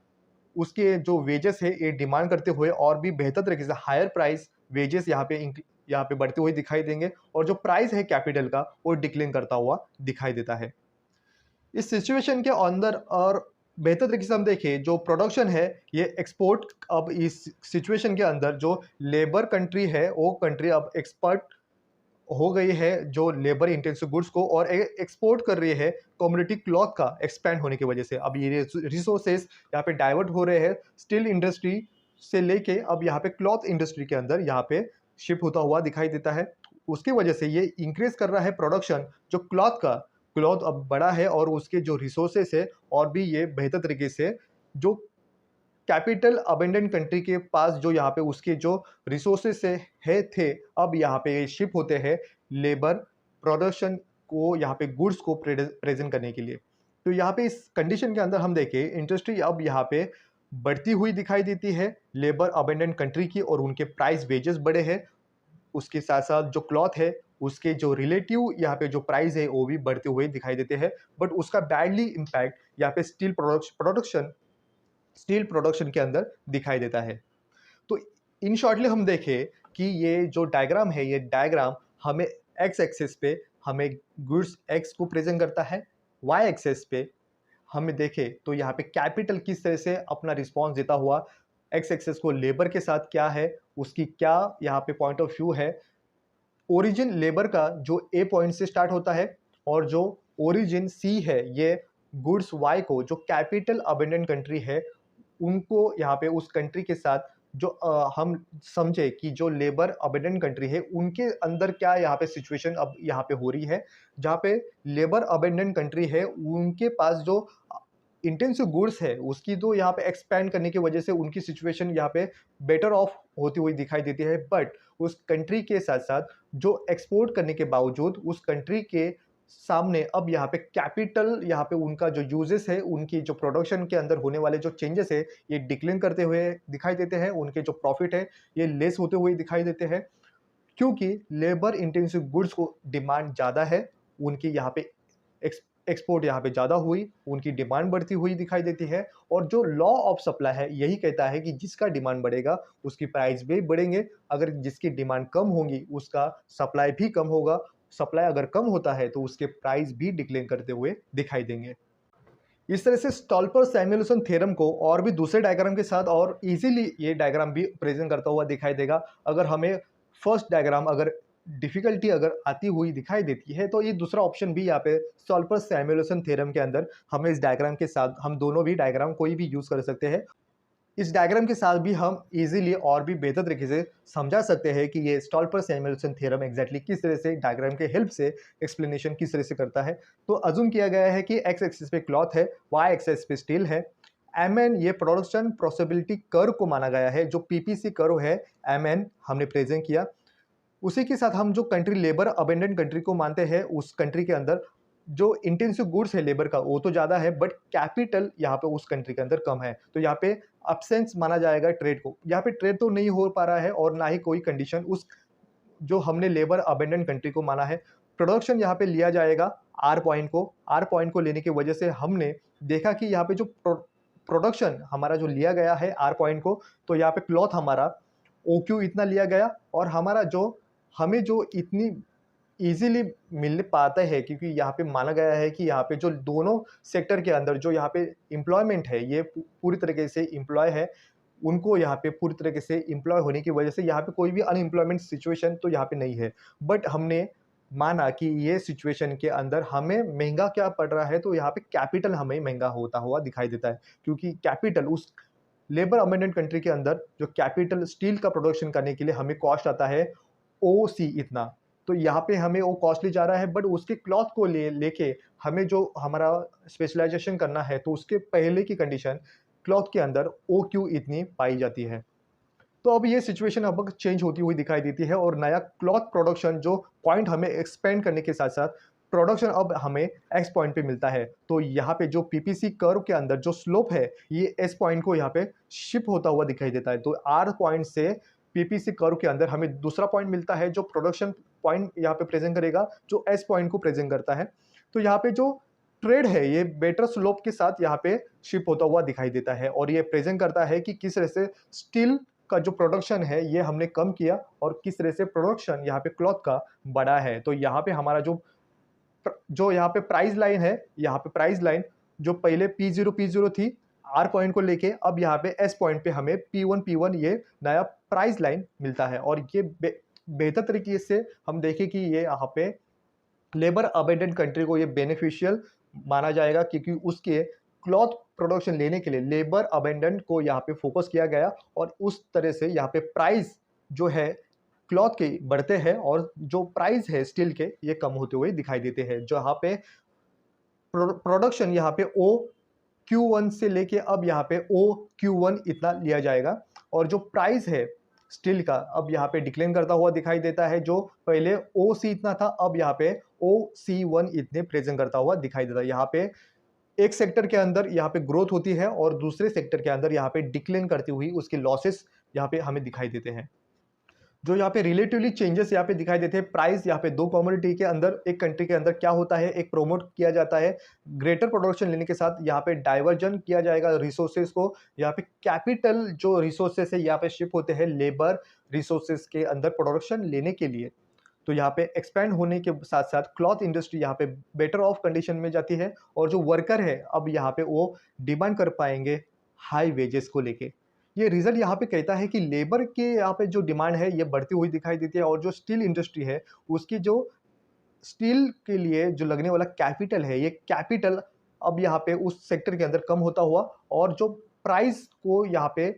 उसके जो वेजेस है ये डिमांड करते हुए और भी बेहतर तरीके से हायर प्राइस वेजेस यहाँ पे बढ़ते हुए दिखाई देंगे। और जो प्राइस है कैपिटल का वो डिक्लाइन करता हुआ दिखाई देता है। इस सिचुएशन के अंदर और बेहतर तरीके से हम देखें जो प्रोडक्शन है ये एक्सपोर्ट, अब इस सिचुएशन के अंदर जो लेबर कंट्री है वो कंट्री अब एक्सपर्ट हो गई है जो लेबर इंटेंसिव गुड्स को और एक्सपोर्ट कर रही है कम्युनिटी क्लॉथ का एक्सपैंड होने की वजह से। अब ये रिसोर्सेज यहाँ पे डाइवर्ट हो रहे हैं स्टील इंडस्ट्री से लेके अब यहाँ पे क्लॉथ इंडस्ट्री के अंदर यहाँ पे शिफ्ट होता हुआ दिखाई देता है। उसकी वजह से ये इंक्रीज कर रहा है प्रोडक्शन जो क्लॉथ का, क्लॉथ अब बड़ा है और उसके जो रिसोर्सेस है और भी ये बेहतर तरीके से जो कैपिटल अबेंडेंट कंट्री के पास जो यहाँ पे उसके जो रिसोर्सेस से है थे, अब यहाँ पे शिप होते हैं लेबर प्रोडक्शन को, यहाँ पे गुड्स को प्रेजेंट करने के लिए। तो यहाँ पे इस कंडीशन के अंदर हम देखें इंडस्ट्री अब यहाँ पे बढ़ती हुई दिखाई देती है लेबर अबेंडेंट कंट्री की, और उनके प्राइस वेजेस बढ़े हैं। उसके साथ साथ जो क्लॉथ है उसके जो रिलेटिव यहाँ पे जो प्राइस है वो भी बढ़ते हुए दिखाई देते हैं। बट उसका बैडली इम्पैक्ट यहाँ पे स्टील प्रोडक्शन के अंदर दिखाई देता है। तो इन शॉर्टली हम देखें कि ये जो डायग्राम है, ये डायग्राम हमें एक्स एक्सिस पे हमें गुड्स एक्स को प्रेजेंट करता है, वाई एक्सिस पे हमें देखें तो यहाँ पे कैपिटल किस तरह से अपना रिस्पॉन्स देता हुआ एक्स एक्सिस को लेबर के साथ क्या है, उसकी क्या यहाँ पे पॉइंट ऑफ व्यू है। ओरिजिन लेबर का जो ए पॉइंट से स्टार्ट होता है और जो ओरिजिन सी है ये गुड्स वाई को, जो कैपिटल अबेंडेंट कंट्री है उनको यहाँ पे उस कंट्री के साथ जो हम समझे कि जो लेबर अबेंडेंट कंट्री है उनके अंदर क्या यहाँ पे सिचुएशन अब यहाँ पे हो रही है, जहाँ पे लेबर अबेंडेंट कंट्री है उनके पास जो इंटेंसिव गुड्स है उसकी तो यहाँ पे एक्सपैंड करने की वजह से उनकी सिचुएशन यहाँ पे बेटर ऑफ होती हुई दिखाई देती है। बट उस कंट्री के साथ साथ जो एक्सपोर्ट करने के बावजूद उस कंट्री के सामने अब यहाँ पे कैपिटल, यहाँ पे उनका जो यूजेस है, उनकी जो प्रोडक्शन के अंदर होने वाले जो चेंजेस है ये डिक्लाइन करते हुए दिखाई देते हैं। उनके जो प्रॉफिट है ये लेस होते हुए दिखाई देते हैं, क्योंकि लेबर इंटेंसिव गुड्स को डिमांड ज़्यादा है, उनकी यहाँ पे एक्सपोर्ट यहाँ पे ज़्यादा हुई, उनकी डिमांड बढ़ती हुई दिखाई देती है। और जो लॉ ऑफ सप्लाई है यही कहता है कि जिसका डिमांड बढ़ेगा उसकी प्राइस भी बढ़ेंगे, अगर जिसकी डिमांड कम होगी उसका सप्लाई भी कम होगा, सप्लाई अगर कम होता है तो उसके प्राइस भी डिक्लेन करते हुए दिखाई देंगे। इस तरह से स्टॉल्पर सैमुएल्सन थ्योरम को और भी दूसरे डायग्राम के साथ और इजीली ये डायग्राम भी प्रेजेंट करता हुआ दिखाई देगा। अगर हमें फर्स्ट डायग्राम अगर डिफिकल्टी अगर आती हुई दिखाई देती है तो ये दूसरा ऑप्शन भी यहाँ पे स्टॉल्पर सैमुएल्सन थ्योरम के अंदर हमें इस डायग्राम के साथ हम दोनों भी डायग्राम कोई भी यूज कर सकते हैं। इस डायग्राम के साथ भी हम इजीली और भी बेहतर तरीके से समझा सकते हैं कि ये स्टॉल्पर सैमुएल्सन थ्योरम एग्जैक्टली किस तरह से डायग्राम के हेल्प से एक्सप्लेनेशन किस तरह से करता है। तो अज्यूम किया गया है कि एक्स एक्सिस पे क्लॉथ है, वाई एक्सिस पे स्टील है, एम एन ये प्रोडक्शन पॉसिबिलिटी कर्व को माना गया है, जो पीपीसी कर्व है एम एन हमने प्रेजेंट किया। उसी के साथ हम जो कंट्री लेबर अबेंडेंट कंट्री को मानते हैं उस कंट्री के अंदर जो इंटेंसिव गुड्स है लेबर का वो तो ज़्यादा है, बट कैपिटल यहाँ पे उस कंट्री के अंदर कम है, तो यहाँ पे अब्सेंस माना जाएगा ट्रेड को। यहाँ पे ट्रेड तो नहीं हो पा रहा है और ना ही कोई कंडीशन उस जो हमने लेबर अबेंडेंट कंट्री को माना है। प्रोडक्शन यहाँ पे लिया जाएगा आर पॉइंट को लेने की वजह से हमने देखा कि यहाँ पे जो प्रोडक्शन हमारा जो लिया गया है आर पॉइंट को, तो यहाँ पे क्लॉथ हमारा ओ क्यू इतना लिया गया, और हमारा जो हमें जो इतनी इजीली मिल पाता है क्योंकि यहाँ पे माना गया है कि यहाँ पे जो दोनों सेक्टर के अंदर जो यहाँ पे एम्प्लॉयमेंट है ये पूरी तरीके से एम्प्लॉय है, उनको यहाँ पे पूरी तरीके से एम्प्लॉय होने की वजह से यहाँ पे कोई भी अनएम्प्लॉयमेंट सिचुएशन तो यहाँ पे नहीं है। बट हमने माना कि ये सिचुएशन के अंदर हमें महंगा क्या पड़ रहा है, तो यहाँ पे कैपिटल हमें महंगा होता हुआ दिखाई देता है, क्योंकि कैपिटल उस लेबर अबेंडेंट कंट्री के अंदर जो कैपिटल स्टील का प्रोडक्शन करने के लिए हमें कॉस्ट आता है ओ सी इतना, तो यहाँ पे हमें वो कॉस्टली जा रहा है। बट उसके क्लॉथ को लेके हमें जो हमारा स्पेशलाइजेशन करना है तो उसके पहले की कंडीशन क्लॉथ के अंदर ओ क्यू इतनी पाई जाती है। तो अब ये सिचुएशन अब चेंज होती हुई दिखाई देती है और नया क्लॉथ प्रोडक्शन जो पॉइंट हमें एक्सपेंड करने के साथ साथ प्रोडक्शन अब हमें एक्स पॉइंट पे मिलता है। तो यहाँ पे जो पीपीसी कर्व के अंदर जो स्लोप है ये एस पॉइंट को यहाँ पे शिप होता हुआ दिखाई देता है। तो आर पॉइंट से पीपीसी कर्व के अंदर हमें दूसरा पॉइंट मिलता है जो प्रोडक्शन पॉइंट यहाँ पे प्रेजेंट करेगा, जो एस पॉइंट को प्रेजेंट करता है। तो यहाँ पे जो ट्रेड है ये बेटर स्लोप के साथ यहाँ पे शिप होता हुआ दिखाई देता है, और ये प्रेजेंट करता है कि किस तरह से स्टील का जो प्रोडक्शन है ये हमने कम किया और किस तरह से प्रोडक्शन यहाँ पे क्लॉथ का बढ़ा है। तो यहाँ पे हमारा जो यहाँ पे प्राइस लाइन है, यहाँ पे प्राइस लाइन जो पहले P0 थी आर पॉइंट को लेके, अब यहाँ पे एस पॉइंट पे हमें P1 ये नया प्राइस लाइन मिलता है। और ये बेहतर तरीके से हम देखें कि ये यहाँ पे लेबर अबेंडेंट कंट्री को ये बेनिफिशियल माना जाएगा, क्योंकि उसके क्लॉथ प्रोडक्शन लेने के लिए लेबर अबेंडेंट को यहाँ पे फोकस किया गया, और उस तरह से यहाँ पे प्राइस जो है क्लॉथ के बढ़ते हैं और जो प्राइस है स्टील के ये कम होते हुए दिखाई देते हैं। जो यहाँ पे प्रोडक्शन यहाँ पे ओ Q1 से लेके अब यहाँ पे ओ Q1 इतना लिया जाएगा। और जो प्राइस है स्टील का अब यहाँ पे डिक्लाइन करता हुआ दिखाई देता है, जो पहले ओ सी इतना था अब यहाँ पे ओ C1 इतने प्रेजेंट करता हुआ दिखाई देता है। यहाँ पे एक सेक्टर के अंदर यहाँ पे ग्रोथ होती है और दूसरे सेक्टर के अंदर यहाँ पे डिक्लाइन करती हुई उसके लॉसेस यहाँ पे हमें दिखाई देते हैं। जो यहाँ पे रिलेटिवली चेंजेस यहाँ पे दिखाई देते हैं, प्राइस यहाँ पे दो कमोडिटी के अंदर, एक कंट्री के अंदर क्या होता है, एक प्रमोट किया जाता है ग्रेटर प्रोडक्शन लेने के साथ, यहाँ पे डाइवर्जन किया जाएगा रिसोर्सेज को, यहाँ पे कैपिटल जो रिसोर्सेज है यहाँ पे शिफ्ट होते हैं लेबर रिसोर्सेज के अंदर प्रोडक्शन लेने के लिए। तो यहाँ पे एक्सपैंड होने के साथ साथ क्लॉथ इंडस्ट्री यहाँ पे बेटर ऑफ कंडीशन में जाती है, और जो वर्कर है अब यहाँ पे वो डिमांड कर पाएंगे हाई वेजेस को लेके। ये रिजल्ट यहाँ पे कहता है कि लेबर के यहाँ पे जो डिमांड है ये बढ़ती हुई दिखाई देती है, और जो स्टील इंडस्ट्री है उसकी जो स्टील के लिए जो लगने वाला कैपिटल है, ये कैपिटल अब यहाँ पे उस सेक्टर के अंदर कम होता हुआ, और जो प्राइस को यहाँ पे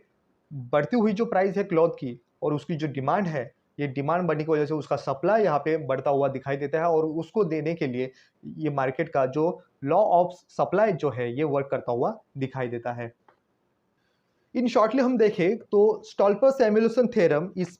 बढ़ती हुई जो प्राइस है क्लॉथ की और उसकी जो डिमांड है, ये डिमांड बढ़ने की वजह से उसका सप्लाई यहाँ पे बढ़ता हुआ दिखाई देता है, और उसको देने के लिए ये मार्केट का जो लॉ ऑफ सप्लाई जो है ये वर्क करता हुआ दिखाई देता है। इन शॉर्टली हम देखें तो Stolper Samuelson theorem is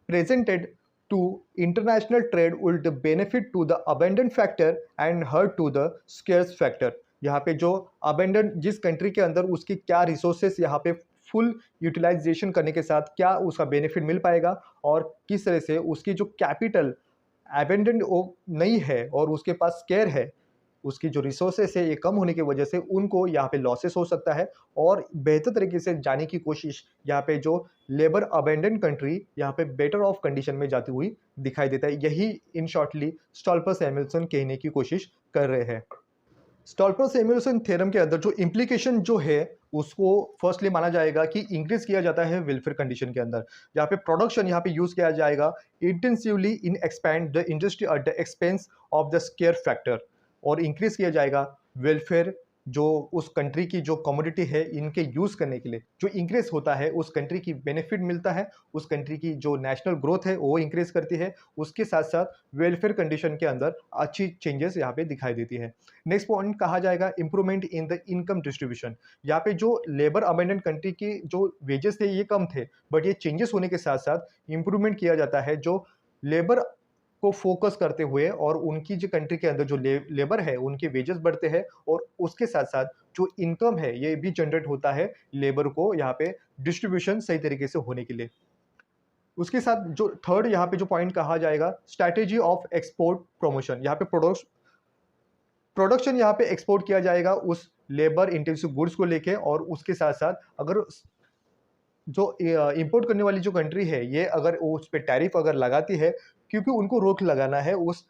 presented to international trade would benefit to the abundant factor and hurt to the scarce factor। यहाँ पे जो abundant जिस कंट्री के अंदर उसकी क्या रिसोर्सेस यहाँ पे फुल यूटिलाइजेशन करने के साथ क्या उसका बेनिफिट मिल पाएगा, और किस तरह से उसकी जो कैपिटल abundant वो नहीं है और उसके पास स्केयर है, उसकी जो रिसोर्सेस है ये कम होने की वजह से उनको यहाँ पे लॉसेस हो सकता है, और बेहतर तरीके से जाने की कोशिश यहाँ पे जो लेबर अबेंडेंट कंट्री यहाँ पे बेटर ऑफ कंडीशन में जाती हुई दिखाई देता है। यही इन शॉर्टली स्टॉल्पर-सैमुएल्सन कहने की कोशिश कर रहे हैं। स्टॉल्पर-सैमुएल्सन थ्योरम के अंदर जो इम्प्लीकेशन जो है उसको फर्स्टली माना जाएगा कि इंक्रीज किया जाता है वेलफेयर कंडीशन के अंदर, यहाँ पे प्रोडक्शन यहाँ पे यूज किया जाएगा intensively in expand the industry at the expense of the square factor, और इंक्रीज किया जाएगा वेलफेयर जो उस कंट्री की जो कमोडिटी है इनके यूज़ करने के लिए जो इंक्रीज होता है, उस कंट्री की बेनिफिट मिलता है, उस कंट्री की जो नेशनल ग्रोथ है वो इंक्रीज करती है, उसके साथ साथ वेलफेयर कंडीशन के अंदर अच्छी चेंजेस यहाँ पे दिखाई देती है। नेक्स्ट पॉइंट कहा जाएगा improvement in the income distribution. यहाँ पे जो लेबर अबेंडेंट कंट्री की जो वेजेस थे ये कम थे, बट ये चेंजेस होने के साथ साथ इंप्रूवमेंट किया जाता है जो लेबर को फोकस करते हुए, और उनकी जो कंट्री के अंदर जो लेबर है उनके वेजेस बढ़ते हैं, और उसके साथ साथ जो इनकम है ये भी जनरेट होता है लेबर को यहाँ पे डिस्ट्रीब्यूशन सही तरीके से होने के लिए। उसके साथ जो थर्ड यहाँ पे जो पॉइंट कहा जाएगा स्ट्रैटेजी ऑफ एक्सपोर्ट प्रमोशन। यहाँ पे प्रोडक्शन यहाँ पे एक्सपोर्ट किया जाएगा उस लेबर इंटेंसिव गुड्स को लेके, और उसके साथ साथ अगर जो इंपोर्ट करने वाली जो कंट्री है ये अगर उस पे टैरिफ अगर लगाती है, क्योंकि उनको रोक लगाना है उस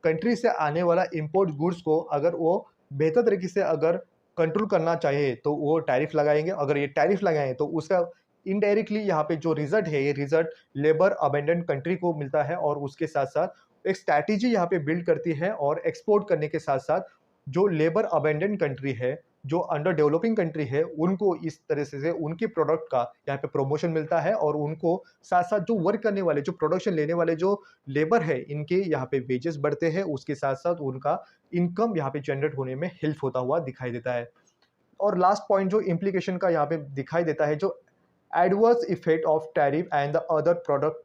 कंट्री से आने वाला इंपोर्ट गुड्स को, अगर वो बेहतर तरीके से अगर कंट्रोल करना चाहे तो वो टैरिफ लगाएंगे। अगर ये टैरिफ लगाएं तो उसका इनडायरेक्टली यहाँ पे जो रिजल्ट है ये रिजल्ट लेबर अबेंडेंट कंट्री को मिलता है, और उसके साथ साथ एक स्ट्रैटेजी यहाँ पे बिल्ड करती है, और एक्सपोर्ट करने के साथ साथ जो लेबर अबेंडेंट कंट्री है, जो अंडर डेवलपिंग कंट्री है, उनको इस तरह से उनके प्रोडक्ट का यहाँ पे प्रमोशन मिलता है, और उनको साथ साथ जो वर्क करने वाले जो प्रोडक्शन लेने वाले जो लेबर है इनके यहाँ पे वेजेस बढ़ते हैं, उसके साथ साथ उनका इनकम यहाँ पे जनरेट होने में हेल्प होता हुआ दिखाई देता है। और लास्ट पॉइंट जो इम्प्लीकेशन का यहाँ पे दिखाई देता है, जो adverse effect of tariff and the other product.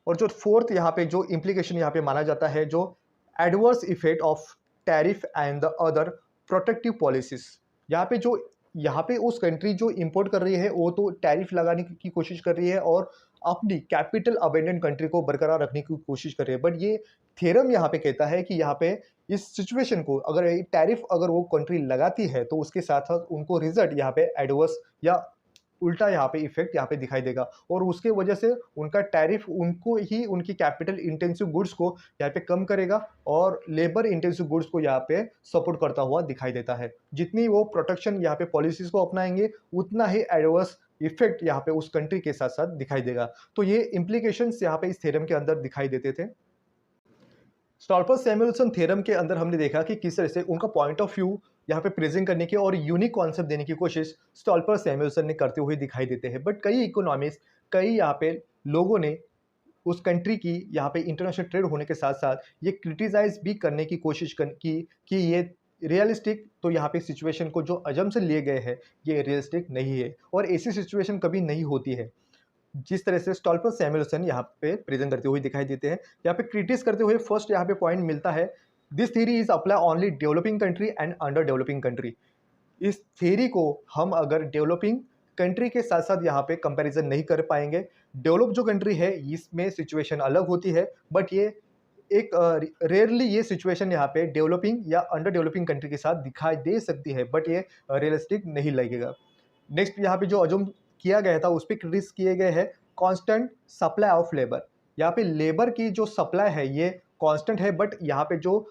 और जो फोर्थ यहाँ पे जो इम्प्लीकेशन यहाँ पे माना जाता है, जो adverse effect of tariff and the other protective policies. यहाँ पे उस कंट्री जो इंपोर्ट कर रही है वो तो टैरिफ लगाने की कोशिश कर रही है और अपनी कैपिटल अबेंडेंट कंट्री को बरकरार रखने की कोशिश कर रही है, बट ये थ्योरम यहाँ पे कहता है कि यहाँ पे इस सिचुएशन को अगर टैरिफ अगर वो कंट्री लगाती है तो उसके साथ साथ उनको रिजल्ट यहाँ पे एडवर्स या उल्टा यहाँ पे इफेक्ट यहाँ पे दिखाई देगा, और उसके वजह से उनका टैरिफ उनको ही उनकी कैपिटल इंटेंसिव गुड्स को यहाँ पे कम करेगा, और लेबर इंटेंसिव गुड्स को यहाँ पे सपोर्ट करता हुआ दिखाई देता है। जितनी वो प्रोटेक्शन यहाँ पे पॉलिसीज को अपनाएंगे उतना ही एडवर्स इफेक्ट यहाँ पे उस कंट्री के साथ साथ दिखाई देगा। तो ये इम्प्लीकेशंस यहाँ पे इस थ्योरम के अंदर दिखाई देते थे। स्टॉल्पर-सैमुएल्सन थ्योरम के अंदर हमने देखा कि किस तरह से उनका पॉइंट ऑफ व्यू यहाँ पे प्रेजेंट करने की और यूनिक कॉन्सेप्ट देने की कोशिश स्टॉल्पर-सैमुएल्सन ने करते हुए दिखाई देते हैं, बट कई इकोनॉमिस्ट कई यहाँ पे लोगों ने उस कंट्री की यहाँ पे इंटरनेशनल ट्रेड होने के साथ साथ ये क्रिटिसाइज भी करने की कोशिश की कि ये रियलिस्टिक, तो यहाँ पे सिचुएशन को जो अजम्पशन लिए गए हैं ये रियलिस्टिक नहीं है और ऐसी सिचुएशन कभी नहीं होती है। जिस तरह से स्टॉल्पर सैमुअल्सन यहाँ पे प्रेजेंट करते हुए दिखाई देते हैं, यहाँ पे क्रिटिस करते हुए फर्स्ट यहाँ पे पॉइंट मिलता है, this theory is apply only developing country and under developing country. इस थ्योरी को हम अगर डेवलपिंग कंट्री के साथ साथ यहाँ पे कंपैरिजन नहीं कर पाएंगे। डेवलप जो कंट्री है इसमें सिचुएशन अलग होती है, बट ये एक रेयरली ये सिचुएशन यहाँ पे डेवलपिंग या अंडर डेवलपिंग कंट्री के साथ दिखाई दे सकती है, बट ये रियलिस्टिक नहीं लगेगा। नेक्स्ट यहाँ पे जो अजूम किया गया था उस पर क्रिटिस किए गए हैं कांस्टेंट सप्लाई ऑफ लेबर। यहाँ पे लेबर की जो सप्लाई है ये कांस्टेंट है, बट यहाँ पे जो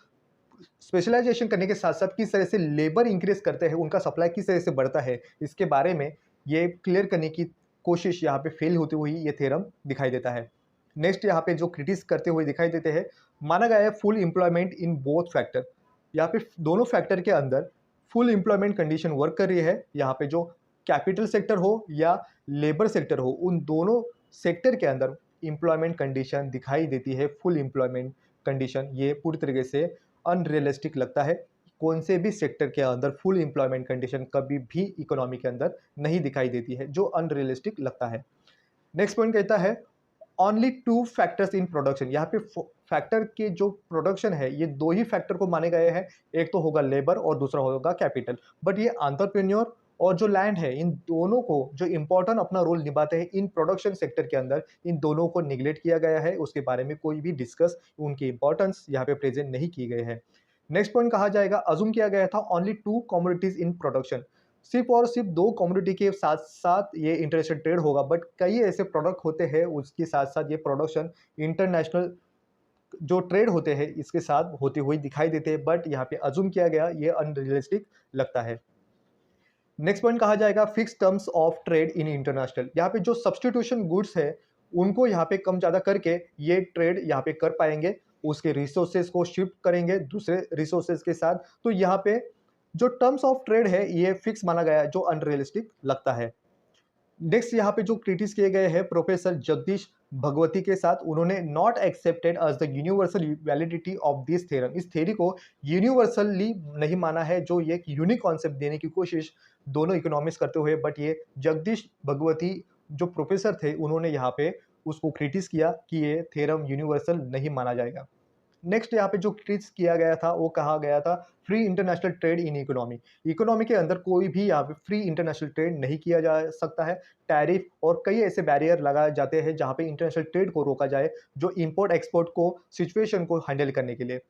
स्पेशलाइजेशन करने के साथ साथ किस तरह से लेबर इंक्रीज करते हैं, उनका सप्लाई किस तरह से बढ़ता है, इसके बारे में ये क्लियर करने की कोशिश यहाँ पे फेल होती हुई ये थ्योरम दिखाई देता है। नेक्स्ट यहाँ पे जो क्रिटिस करते हुए दिखाई देते हैं, माना गया है full employment in both factor. यहाँ पे दोनों फैक्टर के अंदर फुल एम्प्लॉयमेंट कंडीशन वर्क कर रही है। यहाँ पे जो कैपिटल सेक्टर हो या लेबर सेक्टर हो, उन दोनों सेक्टर के अंदर एम्प्लॉयमेंट कंडीशन दिखाई देती है फुल एम्प्लॉयमेंट कंडीशन। ये पूरी तरीके से अनरियलिस्टिक लगता है। कौन से भी सेक्टर के अंदर फुल एम्प्लॉयमेंट कंडीशन कभी भी इकोनॉमी के अंदर नहीं दिखाई देती है, जो अनरियलिस्टिक लगता है। नेक्स्ट पॉइंट कहता है only two factors in production. यहाँ पे फैक्टर के जो प्रोडक्शन है ये दो ही फैक्टर को माने गए हैं, एक तो होगा लेबर और दूसरा होगा कैपिटल। बट ये एंटरप्रेन्योर और जो लैंड है, इन दोनों को जो इंपॉर्टेंट अपना रोल निभाते हैं इन प्रोडक्शन सेक्टर के अंदर, इन दोनों को निगलेक्ट किया गया है। उसके बारे में कोई भी डिस्कस, उनकी इंपॉर्टेंस यहाँ पे प्रेजेंट नहीं की गई है। नेक्स्ट पॉइंट कहा जाएगा अज्यूम किया गया था only to commodities in production. सिर्फ और सिर्फ दो कमोडिटी के साथ साथ ये इंटरनेशनल ट्रेड होगा, बट कई ऐसे प्रोडक्ट होते हैं उसके साथ साथ ये प्रोडक्शन इंटरनेशनल जो ट्रेड होते हैं इसके साथ होते हुए दिखाई देते हैं, बट यहाँ पे अज्यूम किया गया, ये अनरियलिस्टिक लगता है। नेक्स्ट पॉइंट कहा जाएगा fix terms of trade in international. यहाँ पे जो सब्सटीट्यूशन गुड्स है उनको यहाँ पे कम ज़्यादा करके ये ट्रेड यहाँ पे कर पाएंगे, उसके रिसोर्सेज को शिफ्ट करेंगे दूसरे रिसोर्सेज के साथ। तो यहाँ पे जो टर्म्स ऑफ ट्रेड है ये फिक्स माना गया है, जो अनरियलिस्टिक लगता है। नेक्स्ट यहाँ पे जो क्रिटिस किए गए हैं प्रोफेसर जगदीश भगवती के साथ, उन्होंने not accepted as the universal validity of this theorem. इस थ्योरी को यूनिवर्सली नहीं माना है, जो ये एक यूनिक कॉन्सेप्ट देने की कोशिश दोनों इकोनॉमिक्स करते हुए, बट ये जगदीश भगवती जो प्रोफेसर थे उन्होंने यहाँ पे उसको क्रिटिस किया कि ये थ्योरम यूनिवर्सल नहीं माना जाएगा। नेक्स्ट यहाँ पे जो क्रिटिस किया गया था वो कहा गया था free international trade in economy. Economy के अंदर कोई भी यहाँ पे फ्री इंटरनेशनल ट्रेड नहीं किया जा सकता है। टैरिफ और कई ऐसे बैरियर लगाए जाते हैं जहाँ पे इंटरनेशनल ट्रेड को रोका जाए, जो इंपोर्ट एक्सपोर्ट को सिचुएशन को हैंडल करने के लिए।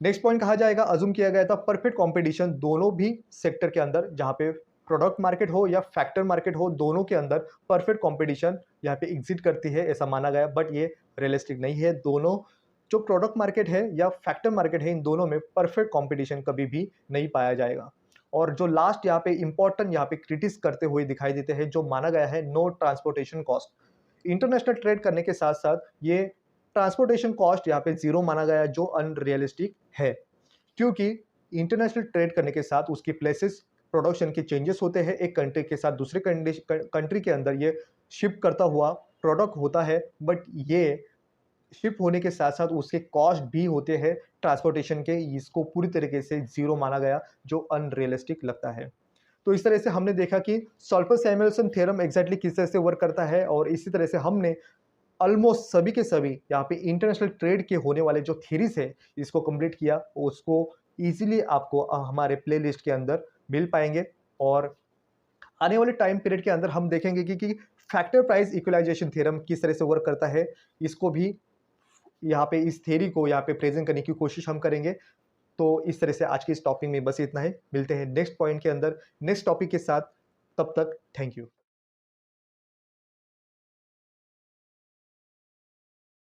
नेक्स्ट पॉइंट कहा जाएगा अज्यूम किया गया था परफेक्ट कॉम्पिटिशन दोनों भी सेक्टर के अंदर, जहाँ पे प्रोडक्ट मार्केट हो या फैक्टर मार्केट हो, दोनों के अंदर परफेक्ट कॉम्पिटिशन यहाँ पे एग्जिट करती है ऐसा माना गया, बट ये रियलिस्टिक नहीं है। दोनों जो प्रोडक्ट मार्केट है या फैक्टर मार्केट है, इन दोनों में परफेक्ट कंपटीशन कभी भी नहीं पाया जाएगा। और जो लास्ट यहाँ पे इंपॉर्टेंट यहाँ पे क्रिटिस करते हुए दिखाई देते हैं, जो माना गया है no transportation cost. International trade करने के साथ साथ ये ट्रांसपोर्टेशन कॉस्ट यहाँ पे जीरो माना गया, जो अनरियलिस्टिक है, क्योंकि इंटरनेशनल ट्रेड करने के साथ उसकी प्लेसेस प्रोडक्शन के चेंजेस होते हैं, एक कंट्री के साथ दूसरे कंट्री के अंदर ये शिप करता हुआ प्रोडक्ट होता है, बट ये शिप होने के साथ साथ उसके कॉस्ट भी होते हैं ट्रांसपोर्टेशन के, इसको पूरी तरीके से जीरो माना गया, जो अनरियलिस्टिक लगता है। तो इस तरह से हमने देखा कि स्टॉल्पर सैमुअल्सन थ्योरम एग्जैक्टली किस तरह से वर्क करता है, और इसी तरह से हमने ऑलमोस्ट सभी के सभी यहाँ पे इंटरनेशनल ट्रेड के होने वाले जो थ्योरीज है इसको कंप्लीट किया, उसको इजीली आपको हमारे प्लेलिस्ट के अंदर मिल पाएंगे। और आने वाले टाइम पीरियड के अंदर हम देखेंगे कि फैक्टर प्राइस इक्वलाइजेशन थ्योरम किस तरह से वर्क करता है, इसको भी यहाँ पे इस थ्योरी को यहाँ पे प्रेजेंट करने की कोशिश हम करेंगे। तो इस तरह से आज के इस टॉपिक में बस इतना है, मिलते हैं नेक्स्ट पॉइंट के अंदर नेक्स्ट टॉपिक के साथ, तब तक थैंक यू।